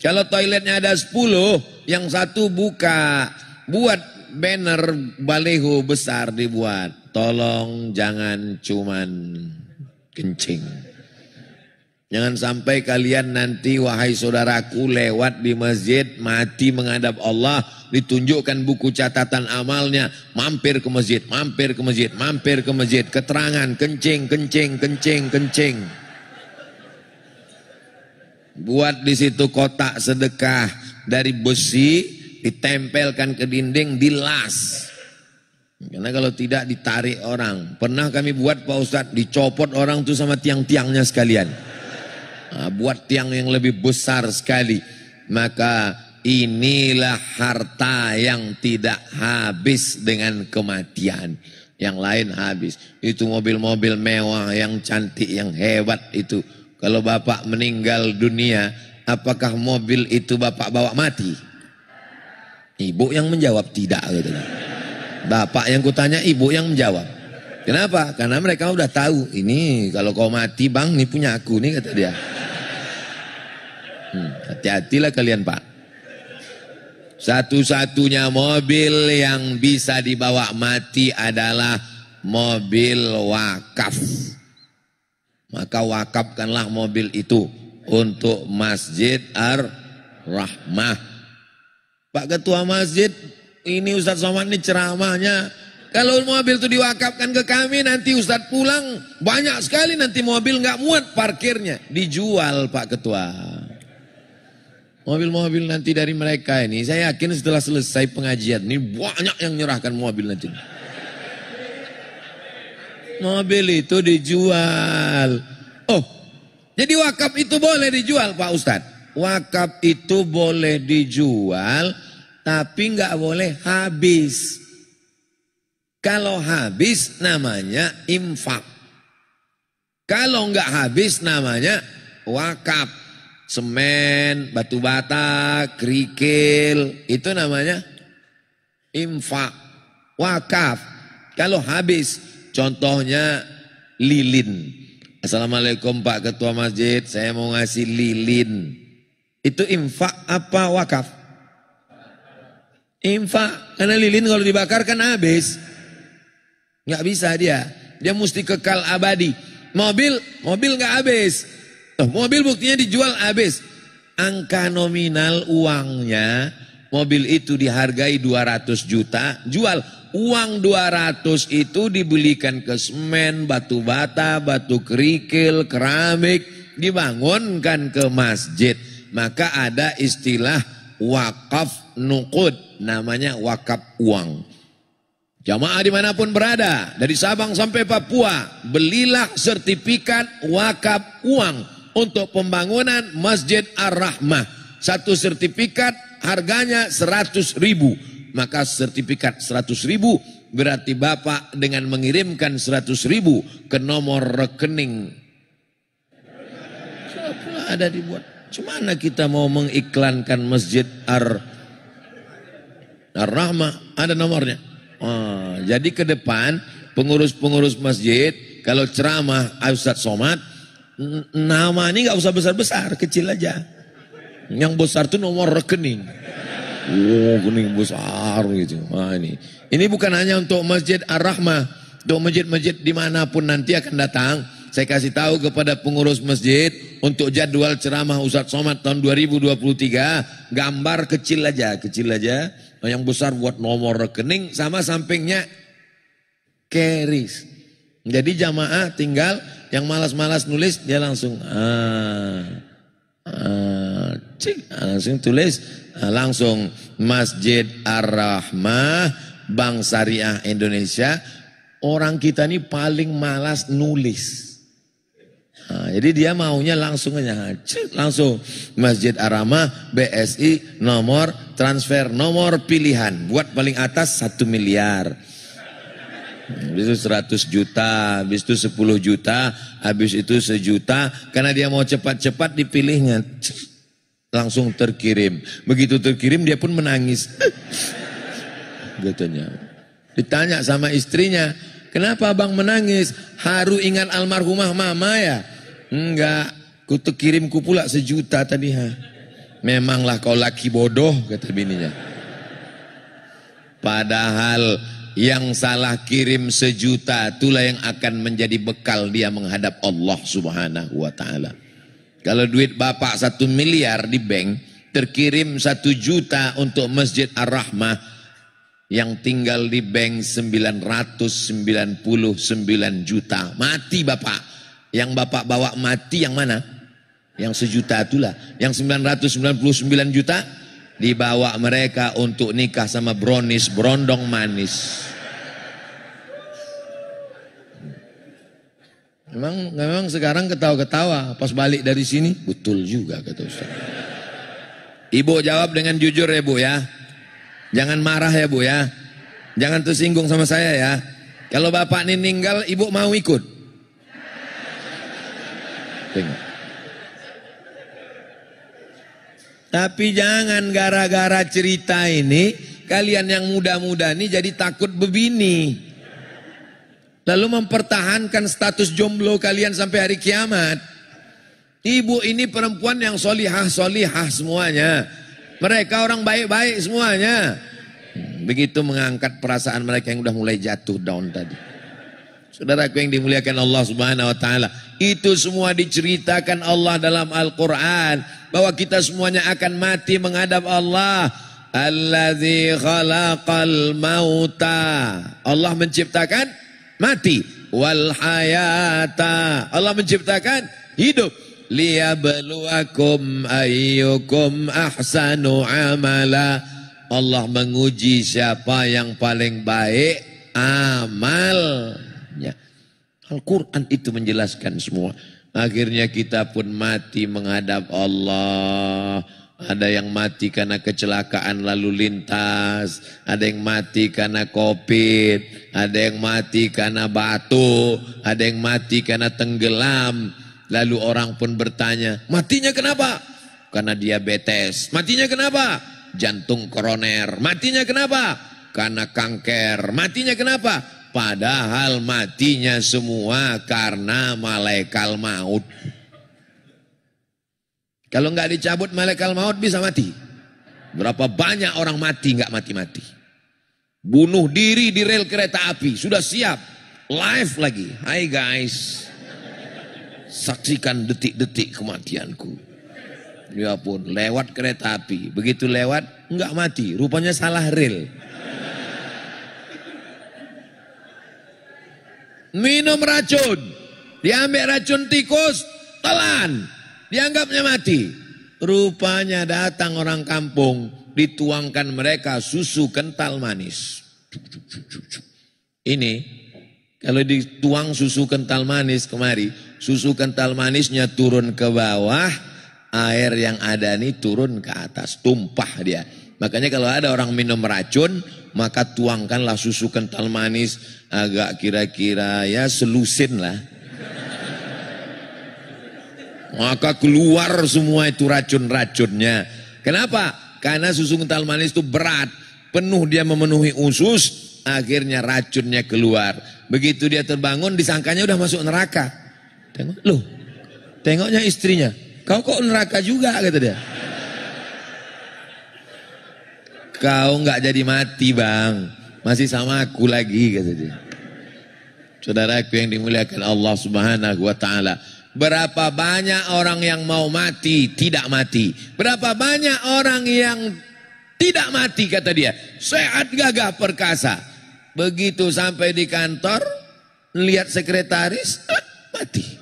Kalau toiletnya ada 10, yang satu buka. Buat banner baleho besar dibuat. Tolong jangan cuman kencing. Jangan sampai kalian nanti wahai saudaraku lewat di masjid mati menghadap Allah, ditunjukkan buku catatan amalnya, mampir ke masjid, mampir ke masjid, mampir ke masjid, keterangan kencing, kencing, kencing, kencing. Buat di situ kotak sedekah dari besi, ditempelkan ke dinding, dilas. Karena kalau tidak ditarik orang. Pernah kami buat Pak Ustadz, dicopot orang tuh sama tiang-tiangnya sekalian. Nah, buat tiang yang lebih besar sekali. Maka inilah harta yang tidak habis dengan kematian. Yang lain habis. Itu mobil-mobil mewah yang cantik, yang hebat itu. Kalau Bapak meninggal dunia, apakah mobil itu Bapak bawa mati? Ibu yang menjawab tidak gitu. Bapak yang kutanya, ibu yang menjawab. Kenapa? Karena mereka udah tahu. Ini kalau kau mati bang, ini punya aku nih kata dia. Hati-hatilah kalian Pak. Satu-satunya mobil yang bisa dibawa mati adalah mobil wakaf. Maka wakafkanlah mobil itu untuk Masjid Ar-Rahmah. Pak Ketua Masjid, ini Ustadz Somad ini ceramahnya. Kalau mobil itu diwakafkan ke kami, nanti Ustadz pulang banyak sekali nanti mobil nggak muat parkirnya, dijual Pak Ketua. Mobil-mobil nanti dari mereka ini, saya yakin setelah selesai pengajian ini banyak yang nyerahkan mobil nanti. Mobil itu dijual. Oh, jadi wakaf itu boleh dijual Pak Ustadz. Wakaf itu boleh dijual, tapi nggak boleh habis. Kalau habis namanya infak. Kalau nggak habis namanya wakaf. Semen, batu bata, kerikil, itu namanya infak. Wakaf. Kalau habis, contohnya lilin. Assalamualaikum Pak Ketua Masjid, saya mau ngasih lilin. Itu infak apa wakaf? Infak, karena lilin kalau dibakar kan habis. Nggak bisa dia mesti kekal abadi. Mobil nggak habis. Mobil buktinya dijual habis. Angka nominal uangnya mobil itu dihargai 200 juta, jual. Uang 200 itu dibelikan ke semen, batu bata, batu kerikil, keramik, dibangunkan ke masjid. Maka ada istilah wakaf nuqud, namanya wakaf uang. Jamaah dimanapun berada, dari Sabang sampai Papua, belilah sertifikat wakaf uang untuk pembangunan Masjid Ar-Rahmah. Satu sertifikat harganya 100.000. Maka sertifikat 100.000 berarti Bapak dengan mengirimkan 100.000 ke nomor rekening. Siapa ada dibuat? Cumana kita mau mengiklankan Masjid Ar-Rahmah? Ada nomornya. Oh, jadi ke depan pengurus-pengurus masjid kalau ceramah Ustadz Somad, nama ini nggak usah besar-besar, kecil aja. Yang besar itu nomor rekening. Oh, rekening besar gitu. Nah, ini bukan hanya untuk Masjid Ar-Rahmah, untuk masjid-masjid dimanapun nanti akan datang. Saya kasih tahu kepada pengurus masjid untuk jadwal ceramah Ustadz Somad tahun 2023, gambar kecil aja. Yang besar buat nomor rekening sama sampingnya keris. Jadi jamaah tinggal yang malas-malas nulis dia langsung langsung tulis, langsung Masjid Ar-Rahmah Bank Syariah Indonesia. Orang kita ini paling malas nulis. Jadi dia maunya langsung aja, langsung Masjid Ar-Rahmah BSI, nomor transfer, nomor pilihan, buat paling atas 1 miliar. Habis itu 100 juta, habis itu 10 juta, habis itu 1 juta. Karena dia mau cepat-cepat dipilihnya, langsung terkirim. Begitu terkirim dia pun menangis. Katanya. Ditanya sama istrinya, kenapa abang menangis? Haru ingat almarhumah mama ya? Enggak, ku kirimku pula 1 juta tadi. Memanglah kau laki bodoh, kata bininya. Padahal yang salah kirim 1 juta itulah yang akan menjadi bekal dia menghadap Allah Subhanahu wa ta'ala. Kalau duit bapak 1 miliar di bank, terkirim 1 juta untuk Masjid Ar-Rahmah, yang tinggal di bank 999 juta. Mati bapak. Yang bapak bawa mati yang mana? Yang 1 juta itulah. Yang 999 juta dibawa mereka untuk nikah sama brownies, berondong manis. Memang sekarang ketawa-ketawa. Pas balik dari sini, betul juga kata Ustaz. Ibu jawab dengan jujur ya Bu ya. Jangan marah ya Bu ya. Jangan tersinggung sama saya ya. Kalau bapak ini meninggal, ibu mau ikut? Tengok. Tapi jangan gara-gara cerita ini kalian yang muda-muda ini jadi takut bebini. Lalu mempertahankan status jomblo kalian sampai hari kiamat. Ibu ini perempuan yang solihah semuanya. Mereka orang baik-baik semuanya. Begitu mengangkat perasaan mereka yang udah mulai jatuh down tadi. Saudaraku yang dimuliakan Allah Subhanahu wa ta'ala, itu semua diceritakan Allah dalam Al-Quran, bahwa kita semuanya akan mati menghadap Allah. Alladzi khalaqal mauta, Allah menciptakan mati, wal hayata, Allah menciptakan hidup, liyabluwakum ayyukum ahsanu amala, Allah menguji siapa yang paling baik amalnya. Al-Quran itu menjelaskan semua. Akhirnya kita pun mati menghadap Allah. Ada yang mati karena kecelakaan lalu lintas, ada yang mati karena COVID, ada yang mati karena batu, ada yang mati karena tenggelam. Lalu orang pun bertanya, matinya kenapa? Karena diabetes. Matinya kenapa? Jantung koroner. Matinya kenapa? Karena kanker. Matinya kenapa? Padahal matinya semua karena malaikat maut. Kalau nggak dicabut malaikat maut bisa mati. Berapa banyak orang mati nggak mati-mati. Bunuh diri di rel kereta api sudah siap, live lagi. Hai guys, saksikan detik-detik kematianku. Ya pun, lewat kereta api. Begitu lewat, enggak mati. Rupanya salah rel. Minum racun. Diambil racun tikus, telan. Dianggapnya mati. Rupanya datang orang kampung. Dituangkan mereka susu kental manis. Ini, kalau dituang susu kental manis kemari. Susu kental manisnya turun ke bawah. Air yang ada ini turun ke atas, tumpah dia. Makanya kalau ada orang minum racun, maka tuangkanlah susu kental manis agak kira-kira ya selusin lah. Maka keluar semua itu racun-racunnya. Kenapa? Karena susu kental manis itu berat, penuh dia memenuhi usus, akhirnya racunnya keluar. Begitu dia terbangun, disangkanya udah masuk neraka. Tengok, loh, tengoknya istrinya. Kau kok neraka juga, kata dia. Kau nggak jadi mati bang, masih sama aku lagi, kata dia. Saudaraku yang dimuliakan Allah Subhanahu wa Ta'ala, berapa banyak orang yang mau mati tidak mati, berapa banyak orang yang tidak mati, kata dia, sehat gagah perkasa. Begitu sampai di kantor, lihat sekretaris, mati.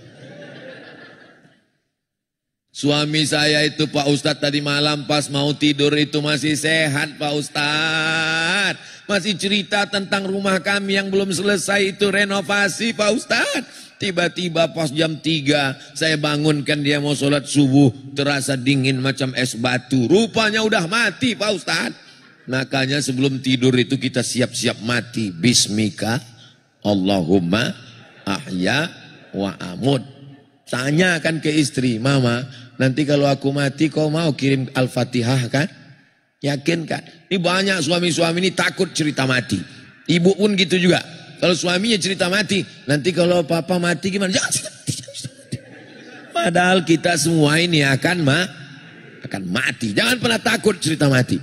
Suami saya itu Pak Ustadz tadi malam pas mau tidur itu masih sehat Pak Ustadz. Masih cerita tentang rumah kami yang belum selesai itu renovasi Pak Ustadz. Tiba-tiba pas jam 3 saya bangunkan dia mau sholat subuh. Terasa dingin macam es batu. Rupanya udah mati Pak Ustadz. Makanya sebelum tidur itu kita siap-siap mati. Bismika Allahumma ahya wa amut. Tanyakan ke istri, mama, nanti kalau aku mati kau mau kirim Al-Fatihah kan? Yakin kan? Ini banyak suami-suami ini takut cerita mati. Ibu pun gitu juga. Kalau suaminya cerita mati, nanti kalau papa mati gimana? Jangan cerita mati. Padahal kita semua ini akan mati. Jangan pernah takut cerita mati.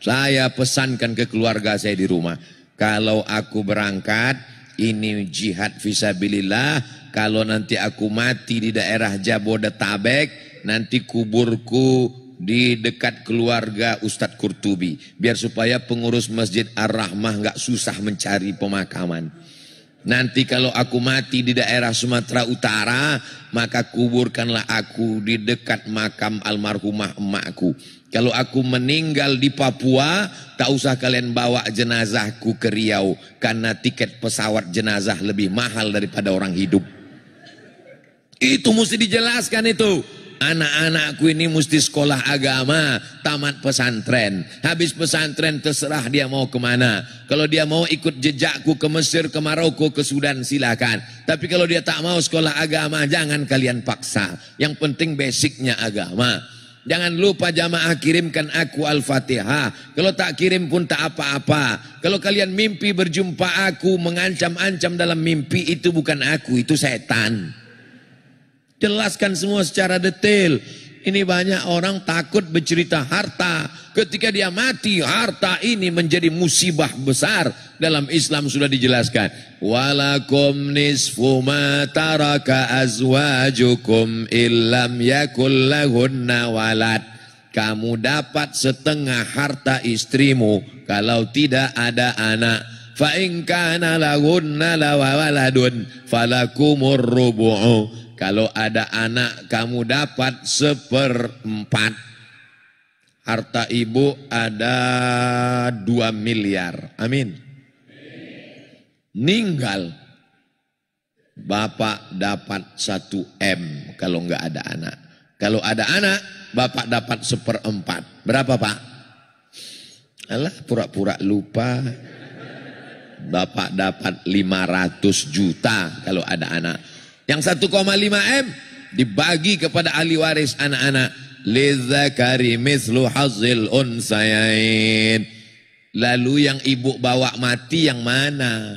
Saya pesankan ke keluarga saya di rumah. Kalau aku berangkat, ini jihad fisabilillah. Kalau nanti aku mati di daerah Jabodetabek, nanti kuburku di dekat keluarga Ustadz Qurtubi. Biar supaya pengurus Masjid Ar-Rahmah nggak susah mencari pemakaman. Nanti kalau aku mati di daerah Sumatera Utara, maka kuburkanlah aku di dekat makam almarhumah emakku. Kalau aku meninggal di Papua, tak usah kalian bawa jenazahku ke Riau. Karena tiket pesawat jenazah lebih mahal daripada orang hidup. Itu mesti dijelaskan itu. Anak-anakku ini mesti sekolah agama, tamat pesantren. Habis pesantren terserah dia mau kemana. Kalau dia mau ikut jejakku ke Mesir, ke Maroko, ke Sudan silakan. Tapi kalau dia tak mau sekolah agama, jangan kalian paksa. Yang penting basicnya agama. Jangan lupa jamaah kirimkan aku Al-Fatihah. Kalau tak kirim pun tak apa-apa. Kalau kalian mimpi berjumpa aku, mengancam-ancam dalam mimpi, itu bukan aku, itu setan. Jelaskan semua secara detail. Ini banyak orang takut bercerita harta. Ketika dia mati, harta ini menjadi musibah besar. Dalam Islam sudah dijelaskan. Walakum nisfu ma taraka azwajukum illam yakul lahunna walad. Kamu dapat setengah harta istrimu kalau tidak ada anak. Fa in kana lahunna lawaladun falakumur rubu'u. Kalau ada anak kamu dapat 1/4. Harta ibu ada 2 miliar. Amin. Ninggal. Bapak dapat 1 M kalau enggak ada anak. Kalau ada anak, bapak dapat 1/4. Berapa Pak? Alah pura-pura lupa. Bapak dapat 500 juta kalau ada anak. Yang 1,5 M dibagi kepada ahli waris anak-anak. Lidzakari mislu hazzil unsayain. Lalu yang ibu bawa mati yang mana?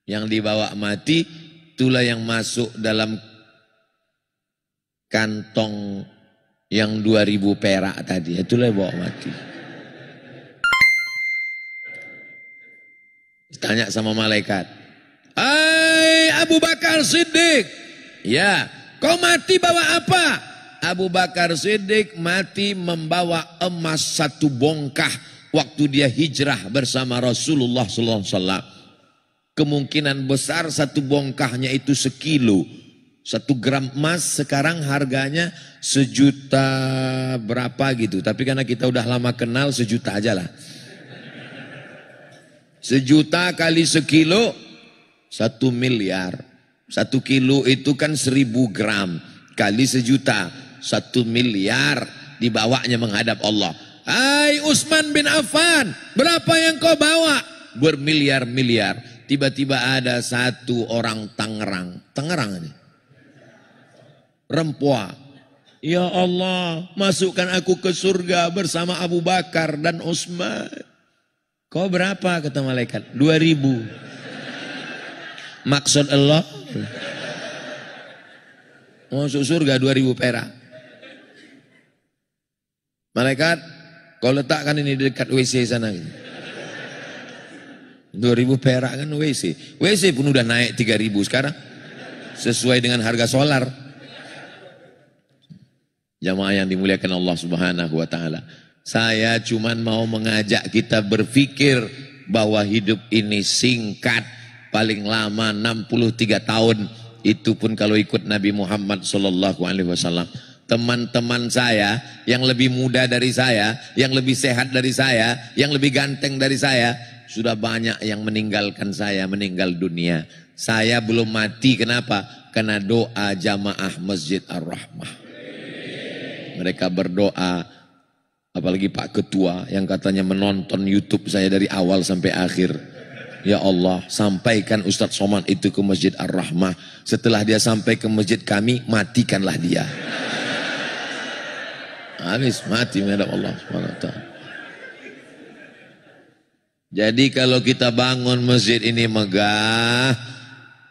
Yang dibawa mati itulah yang masuk dalam kantong yang 2000 perak tadi. Itulah yang bawa mati. Tanya sama malaikat. Hai Abu Bakar Siddiq. Ya, kau mati bawa apa? Abu Bakar Siddiq mati membawa emas 1 bongkah waktu dia hijrah bersama Rasulullah SAW. Kemungkinan besar 1 bongkahnya itu sekilo. 1 gram emas sekarang harganya 1 juta berapa gitu. Tapi karena kita udah lama kenal 1 juta aja lah. 1 juta kali sekilo 1 miliar. 1 kilo itu kan 1000 gram. Kali 1 juta 1 miliar dibawanya menghadap Allah. Hai Utsman bin Affan, berapa yang kau bawa? Bermiliar-miliar. Tiba-tiba ada 1 orang Tangerang ini. Rempoa. Ya Allah, masukkan aku ke surga bersama Abu Bakar dan Utsman. Kau berapa? Kata malaikat. 2000. Maksud Allah masuk surga 2000 perak. Malaikat, kau letakkan ini di dekat WC sana. 2000 perak kan WC. WC pun udah naik 3000 sekarang. Sesuai dengan harga solar. Jamaah yang dimuliakan Allah Subhanahu wa taala. Saya cuman mau mengajak kita berpikir bahwa hidup ini singkat, paling lama 63 tahun. Itu pun kalau ikut Nabi Muhammad sallallahu alaihi wasallam. Teman-teman saya yang lebih muda dari saya, yang lebih sehat dari saya, yang lebih ganteng dari saya, sudah banyak yang meninggalkan saya, meninggal dunia. Saya belum mati, kenapa? Karena doa jamaah Masjid Ar-Rahmah. Mereka berdoa, apalagi Pak Ketua yang katanya menonton YouTube saya dari awal sampai akhir. Ya Allah, sampaikan Ustadz Somad itu ke Masjid Ar-Rahmah. Setelah dia sampai ke masjid kami, matikanlah dia. Habis mati menghadap Allah SWT. Jadi kalau kita bangun masjid ini megah,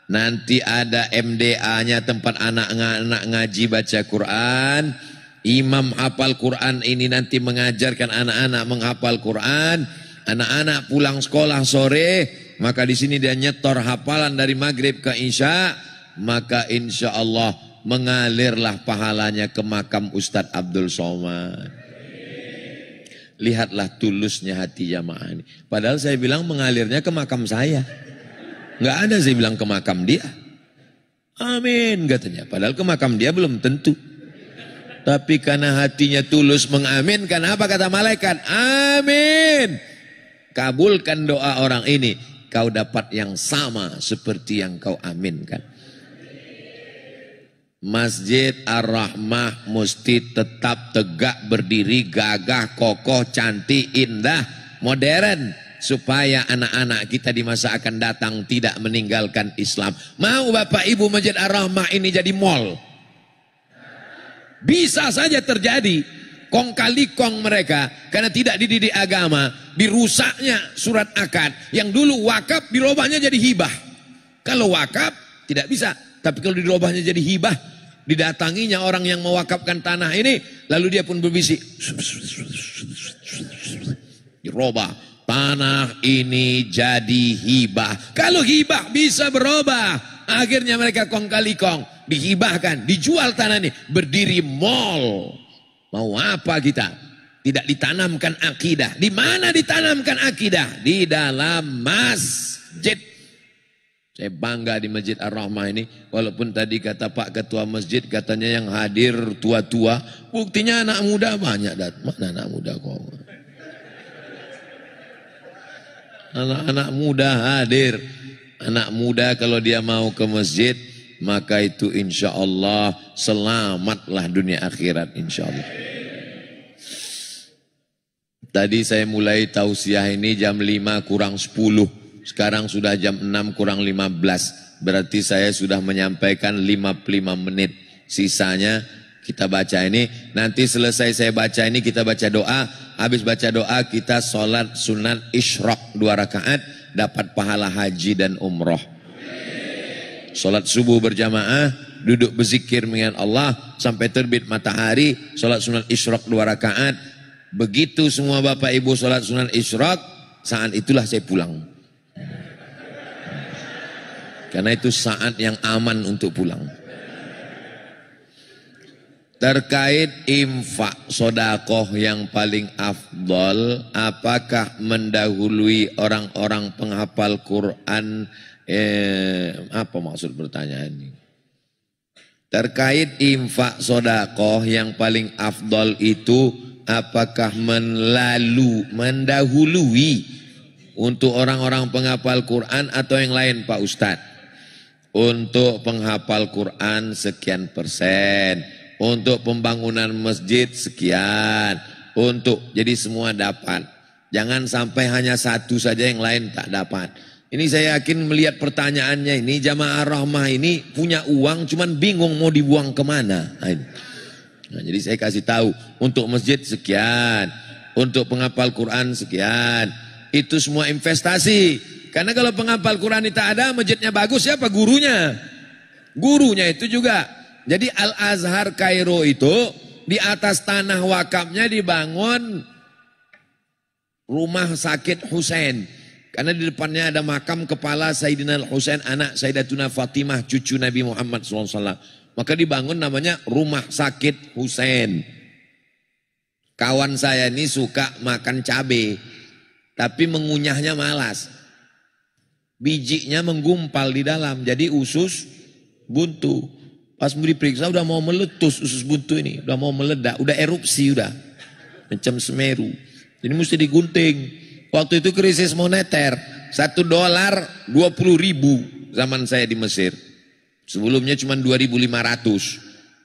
nanti ada MDA-nya, tempat anak-anak ngaji baca Quran. Imam hafal Quran ini nanti mengajarkan anak-anak menghafal Quran. Anak-anak pulang sekolah sore, maka di sini dia nyetor hafalan dari maghrib ke isya, maka insya Allah mengalirlah pahalanya ke makam Ustadz Abdul Somad. Lihatlah tulusnya hati jamaah ini. Padahal saya bilang mengalirnya ke makam saya. Nggak ada saya bilang ke makam dia. Amin katanya. Padahal ke makam dia belum tentu. Tapi karena hatinya tulus mengaminkan, apa kata malaikat? Amin. Kabulkan doa orang ini. Kau dapat yang sama seperti yang kau aminkan. Masjid Ar-Rahmah mesti tetap tegak berdiri, gagah, kokoh, cantik, indah, modern. Supaya anak-anak kita di masa akan datang tidak meninggalkan Islam. Mau Bapak Ibu Masjid Ar-Rahmah ini jadi mall? Bisa saja terjadi. Kong kali kong mereka karena tidak dididik agama, dirusaknya surat akad. Yang dulu wakaf dirubahnya jadi hibah. Kalau wakaf tidak bisa, tapi kalau dirubahnya jadi hibah, didatanginya orang yang mewakafkan tanah ini, lalu dia pun berbisik, dirubah tanah ini jadi hibah. Kalau hibah bisa berubah, akhirnya mereka kong kali kong, dihibahkan, dijual tanah ini, berdiri mall. Mau apa kita? Tidak ditanamkan akidah. Di mana ditanamkan akidah? Di dalam masjid. Saya bangga di Masjid Ar-Rahmah ini. Walaupun tadi kata Pak Ketua Masjid, katanya yang hadir tua-tua. Buktinya anak muda banyak. Mana anak muda kok? Anak-anak muda hadir. Anak muda kalau dia mau ke masjid, maka itu insya Allah selamatlah dunia akhirat insya Allah. Tadi saya mulai tausiah ini jam 5 kurang 10. Sekarang sudah jam 6 kurang 15. Berarti saya sudah menyampaikan 55 menit. Sisanya kita baca ini. Nanti selesai saya baca ini kita baca doa. Habis baca doa kita sholat sunat isyraq 2 rakaat. Dapat pahala haji dan umroh. Sholat subuh berjamaah. Duduk berzikir mengingat Allah. Sampai terbit matahari. Sholat sunat isyraq 2 rakaat. Begitu semua Bapak Ibu sholat sunat isyraq, saat itulah saya pulang. Karena itu saat yang aman untuk pulang. Terkait infak sodakoh yang paling afdol, apakah mendahului orang-orang penghafal Quran? Apa maksud pertanyaan ini? Terkait infak sodakoh yang paling afdol itu, apakah mendahului untuk orang-orang penghafal Quran atau yang lain Pak Ustadz? Untuk penghafal Quran sekian persen, untuk pembangunan masjid sekian, jadi semua dapat. Jangan sampai hanya satu saja yang lain tak dapat. Ini saya yakin melihat pertanyaannya ini, jamaah rahmah ini punya uang cuman bingung mau dibuang kemana. Nah, jadi saya kasih tahu, untuk masjid sekian, untuk penghafal Quran sekian, itu semua investasi. Karena kalau penghafal Quran itu tak ada, masjidnya bagus, siapa gurunya? Gurunya itu juga. Jadi Al-Azhar Kairo itu di atas tanah wakafnya dibangun rumah sakit Husain. Karena di depannya ada makam kepala Sayyidina Al-Husain, anak Sayyidatuna Fatimah, cucu Nabi Muhammad SAW. Maka dibangun namanya rumah sakit Husain. Kawan saya ini suka makan cabai, tapi mengunyahnya malas. Bijinya menggumpal di dalam, jadi usus buntu. Pas mau diperiksa udah mau meletus usus buntu ini, udah mau meledak, udah erupsi udah. Macam Semeru. Jadi mesti digunting. Waktu itu krisis moneter, $1 20.000 zaman saya di Mesir. Sebelumnya cuma 2.500.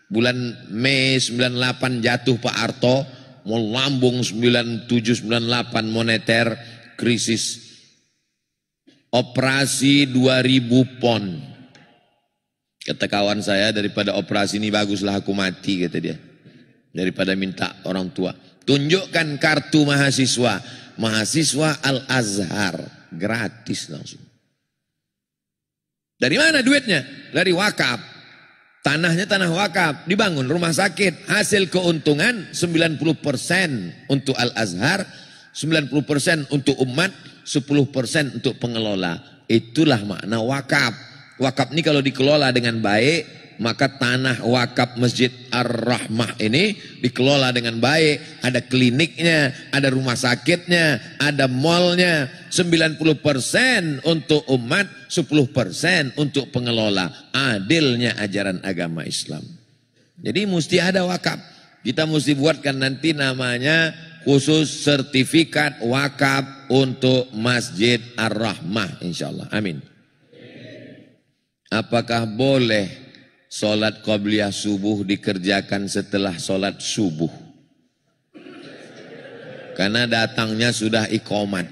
Bulan Mei 98 jatuh Pak Harto, mau lambung 97-98 moneter, krisis. Operasi 2.000 pon. Kata kawan saya, daripada operasi ini baguslah aku mati, kata dia. Daripada minta orang tua. Tunjukkan kartu mahasiswa. Mahasiswa Al-Azhar. Gratis langsung. Dari mana duitnya? Dari wakaf. Tanahnya tanah wakaf. Dibangun rumah sakit. Hasil keuntungan 90% untuk Al-Azhar. 90% untuk umat. 10% untuk pengelola. Itulah makna wakaf. Wakaf ini kalau dikelola dengan baik, maka tanah wakaf Masjid Ar-Rahmah ini dikelola dengan baik. Ada kliniknya, ada rumah sakitnya, ada malnya. 90% untuk umat, 10% untuk pengelola. Adilnya ajaran agama Islam. Jadi mesti ada wakaf. Kita mesti buatkan nanti namanya khusus sertifikat wakaf untuk Masjid Ar-Rahmah, insyaallah. Amin. Apakah boleh sholat qabliyah subuh dikerjakan setelah sholat subuh? Karena datangnya sudah iqamat.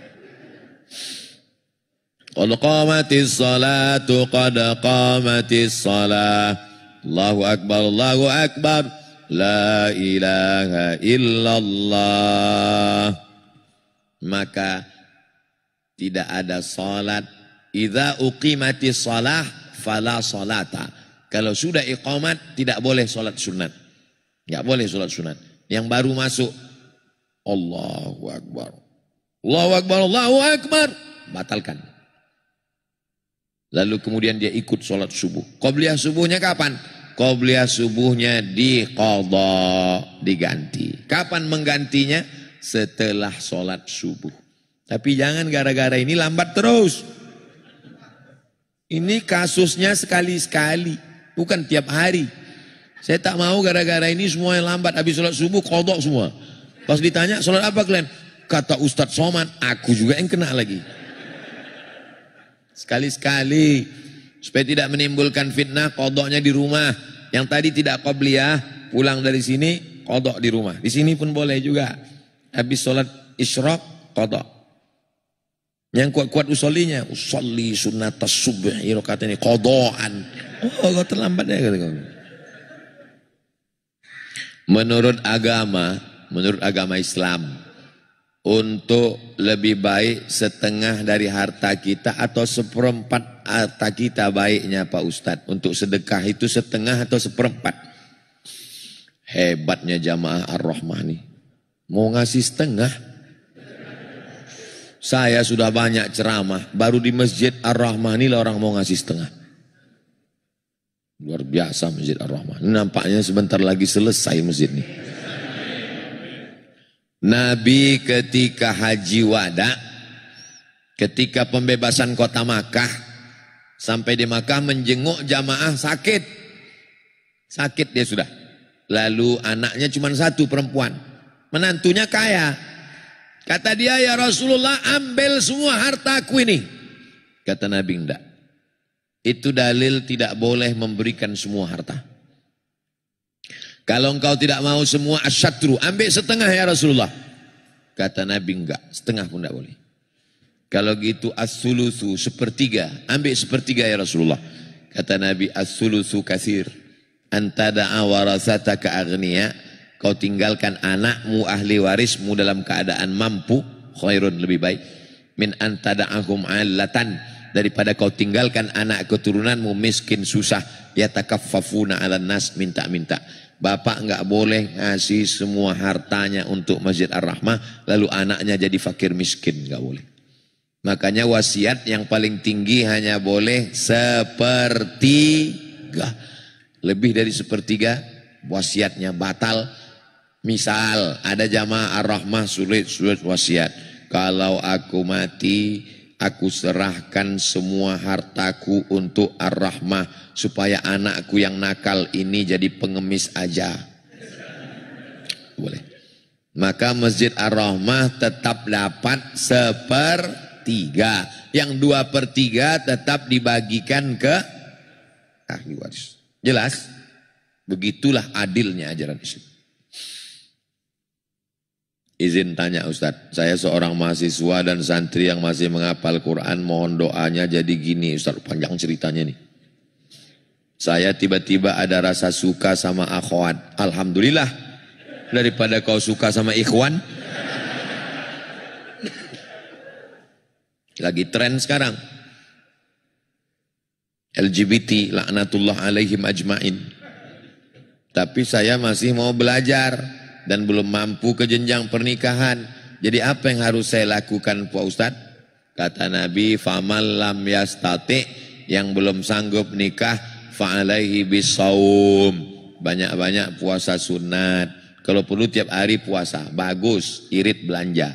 Qad qamatis salatu, qad qamatis salah. Allahu akbar, Allahu akbar. La ilaha illallah. Maka tidak ada salat. Idza uqimatis salah fala salata. Kalau sudah iqamat tidak boleh salat sunat. Enggak boleh salat sunat. Yang baru masuk Allahu akbar. Allahu akbar, Allahu akbar. Batalkan. Lalu kemudian dia ikut salat subuh. Qabliyah subuhnya kapan? Qabliyah subuhnya diqadha, diganti. Kapan menggantinya? Setelah salat subuh. Tapi jangan gara-gara ini lambat terus. Ini kasusnya sekali-sekali, bukan tiap hari. Saya tak mau gara-gara ini semua yang lambat habis sholat subuh qadha semua. Pas ditanya sholat apa kalian? Kata Ustadz Somad, aku juga yang kena lagi. Sekali-sekali supaya tidak menimbulkan fitnah, qadhanya di rumah. Yang tadi tidak qabliyah pulang dari sini qadha di rumah. Di sini pun boleh juga. Habis sholat isyraq qadha. Yang kuat-kuat usolinya, usolli sunnatas subhi rakaat ini qadhaan. Oh, kau terlambat ya kata kamu. Menurut agama Islam, untuk lebih baik setengah dari harta kita atau seperempat harta kita baiknya Pak Ustadz. Untuk sedekah itu setengah atau seperempat. Hebatnya jamaah Ar-Rahmah nih. Mau ngasih setengah. Saya sudah banyak ceramah, baru di Masjid Ar-Rahmah ini lah orang mau ngasih setengah. Luar biasa Masjid Ar-Rahmah. Nampaknya sebentar lagi selesai masjid ini. Nabi ketika haji wada, ketika pembebasan kota Makkah, sampai di Makkah menjenguk jamaah sakit. Sakit dia sudah. Lalu anaknya cuma satu perempuan. Menantunya kaya. Kata dia, ya Rasulullah, ambil semua hartaku ini. Kata Nabi, enggak. Itu dalil tidak boleh memberikan semua harta. Kalau engkau tidak mau semua asyatru, ambil setengah ya Rasulullah. Kata Nabi, enggak, setengah pun tidak boleh. Kalau gitu as-sulusu, sepertiga, ambil sepertiga ya Rasulullah. Kata Nabi, as-sulusu katsir. Antada'a warasataka aghniya, kau tinggalkan anakmu ahli warismu dalam keadaan mampu, khairun, lebih baik. Min antada'ahum 'allatan, daripada kau tinggalkan anak keturunanmu miskin susah, yatakaffafuna 'alan nas, minta-minta. Bapak enggak boleh ngasih semua hartanya untuk Masjid Ar-Rahmah lalu anaknya jadi fakir miskin, enggak boleh. Makanya wasiat yang paling tinggi hanya boleh sepertiga. Lebih dari sepertiga wasiatnya batal. Misal ada jamaah Ar-Rahmah sulit wasiat. Kalau aku mati, aku serahkan semua hartaku untuk Ar-Rahmah supaya anakku yang nakal ini jadi pengemis aja. Boleh. Maka Masjid Ar-Rahmah tetap dapat sepertiga. Yang 2/3 tetap dibagikan ke ahli waris. Jelas? Begitulah adilnya ajaran Islam. Izin tanya Ustadz, saya seorang mahasiswa dan santri yang masih menghafal Quran, mohon doanya jadi gini Ustadz, panjang ceritanya nih. Saya tiba-tiba ada rasa suka sama akhwat. Alhamdulillah, daripada kau suka sama ikhwan. Lagi tren sekarang. LGBT, laknatullah alaihim ajmain. Tapi saya masih mau belajar dan belum mampu ke jenjang pernikahan. Jadi apa yang harus saya lakukan Pak Ustadz? Kata Nabi, famal lam yastati, yang belum sanggup nikah, fa'alaihi bisawum, banyak-banyak puasa sunat. Kalau perlu tiap hari puasa, bagus, irit belanja.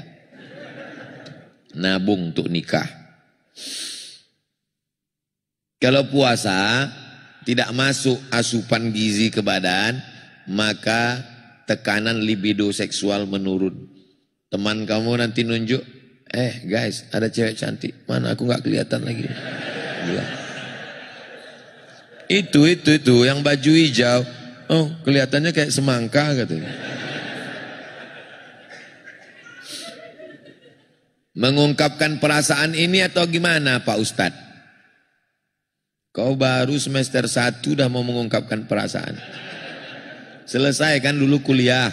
Nabung untuk nikah. Kalau puasa tidak masuk asupan gizi ke badan, maka tekanan libido seksual menurun. Teman kamu nanti nunjuk, guys, ada cewek cantik, mana aku nggak kelihatan lagi. Gila. Itu yang baju hijau, oh kelihatannya kayak semangka katanya. Mengungkapkan perasaan ini atau gimana Pak Ustadz? Kau baru semester 1 udah mau mengungkapkan perasaan. Selesaikan dulu kuliah.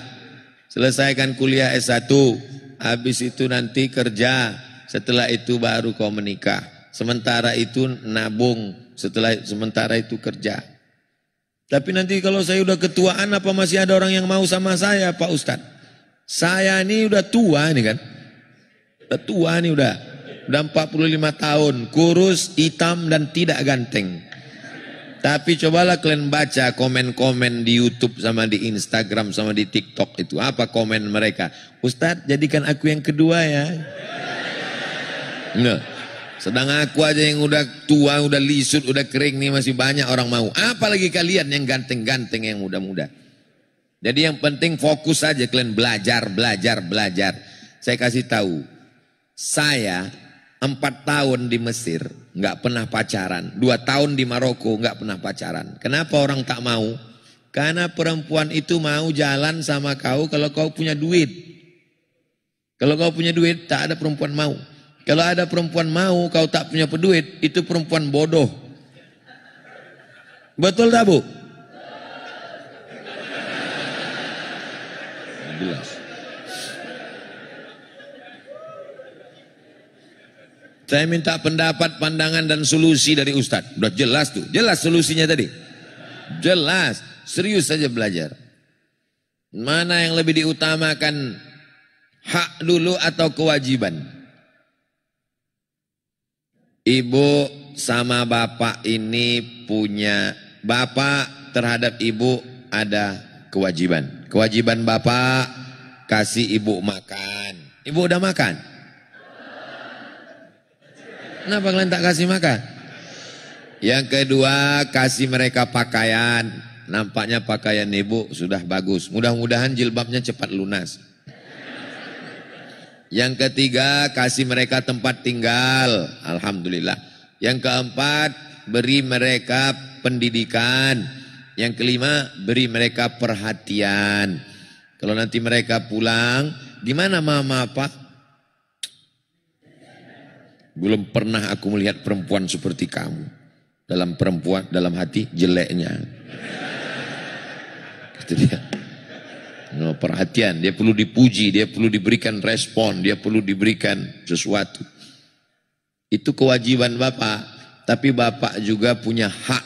Selesaikan kuliah S1. Habis itu nanti kerja. Setelah itu baru kau menikah. Sementara itu nabung. Sementara itu kerja. Tapi nanti kalau saya udah ketuaan, apa masih ada orang yang mau sama saya Pak Ustadz? Saya ini udah tua nih kan. Udah tua nih udah 45 tahun, kurus, hitam dan tidak ganteng. Tapi cobalah kalian baca komen-komen di YouTube sama di Instagram sama di TikTok itu. Apa komen mereka? Ustadz, jadikan aku yang kedua ya. Nah, sedang aku aja yang udah tua, udah lisut, udah kering nih masih banyak orang mau. Apalagi kalian yang ganteng-ganteng, yang muda-muda. Jadi yang penting fokus aja kalian belajar. Saya kasih tahu, saya 4 tahun di Mesir nggak pernah pacaran, 2 tahun di Maroko nggak pernah pacaran. Kenapa orang tak mau? Karena perempuan itu mau jalan sama kau kalau kau punya duit. Kalau kau punya duit tak ada perempuan mau. Kalau ada perempuan mau kau tak punya duit, itu perempuan bodoh. Betul tak Bu? Jelas. Saya minta pendapat, pandangan dan solusi dari Ustadz. Udah jelas tuh, jelas solusinya tadi. Jelas, serius saja belajar. Mana yang lebih diutamakan, hak dulu atau kewajiban? Ibu sama bapak ini punya bapak terhadap ibu ada kewajiban. Kewajiban bapak kasih ibu makan. Ibu udah makan? Kenapa kalian tak kasih makan? Yang kedua, kasih mereka pakaian. Nampaknya pakaian ibu sudah bagus. Mudah-mudahan jilbabnya cepat lunas. Yang ketiga, kasih mereka tempat tinggal. Alhamdulillah. Yang keempat, beri mereka pendidikan. Yang kelima, beri mereka perhatian. Kalau nanti mereka pulang, gimana mama apa? Belum pernah aku melihat perempuan seperti kamu. Dalam perempuan, dalam hati jeleknya. Itu dia. No, perhatian, dia perlu dipuji, dia perlu diberikan respon, dia perlu diberikan sesuatu. Itu kewajiban bapak. Tapi bapak juga punya hak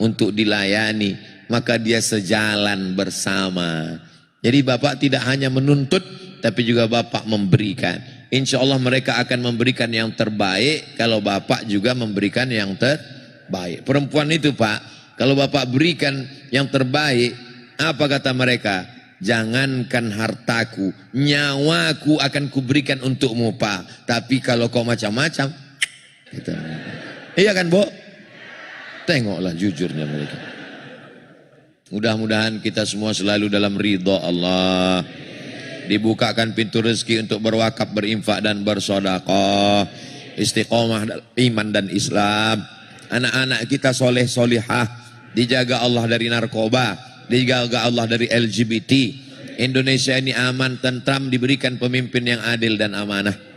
untuk dilayani. Maka dia sejalan bersama. Jadi bapak tidak hanya menuntut, tapi juga bapak memberikan. Insya Allah mereka akan memberikan yang terbaik kalau bapak juga memberikan yang terbaik. Perempuan itu pak, kalau bapak berikan yang terbaik, apa kata mereka? Jangankan hartaku, nyawaku akan kuberikan untukmu pak. Tapi kalau kau macam-macam, iya kan Bo? Tengoklah jujurnya mereka. Mudah-mudahan kita semua selalu dalam ridha Allah. Dibukakan pintu rezeki untuk berwakaf, berinfak dan bersedekah. Istiqomah dalam iman dan Islam. Anak-anak kita soleh solihah. Dijaga Allah dari narkoba. Dijaga Allah dari LGBT. Indonesia ini aman, tentram, diberikan pemimpin yang adil dan amanah.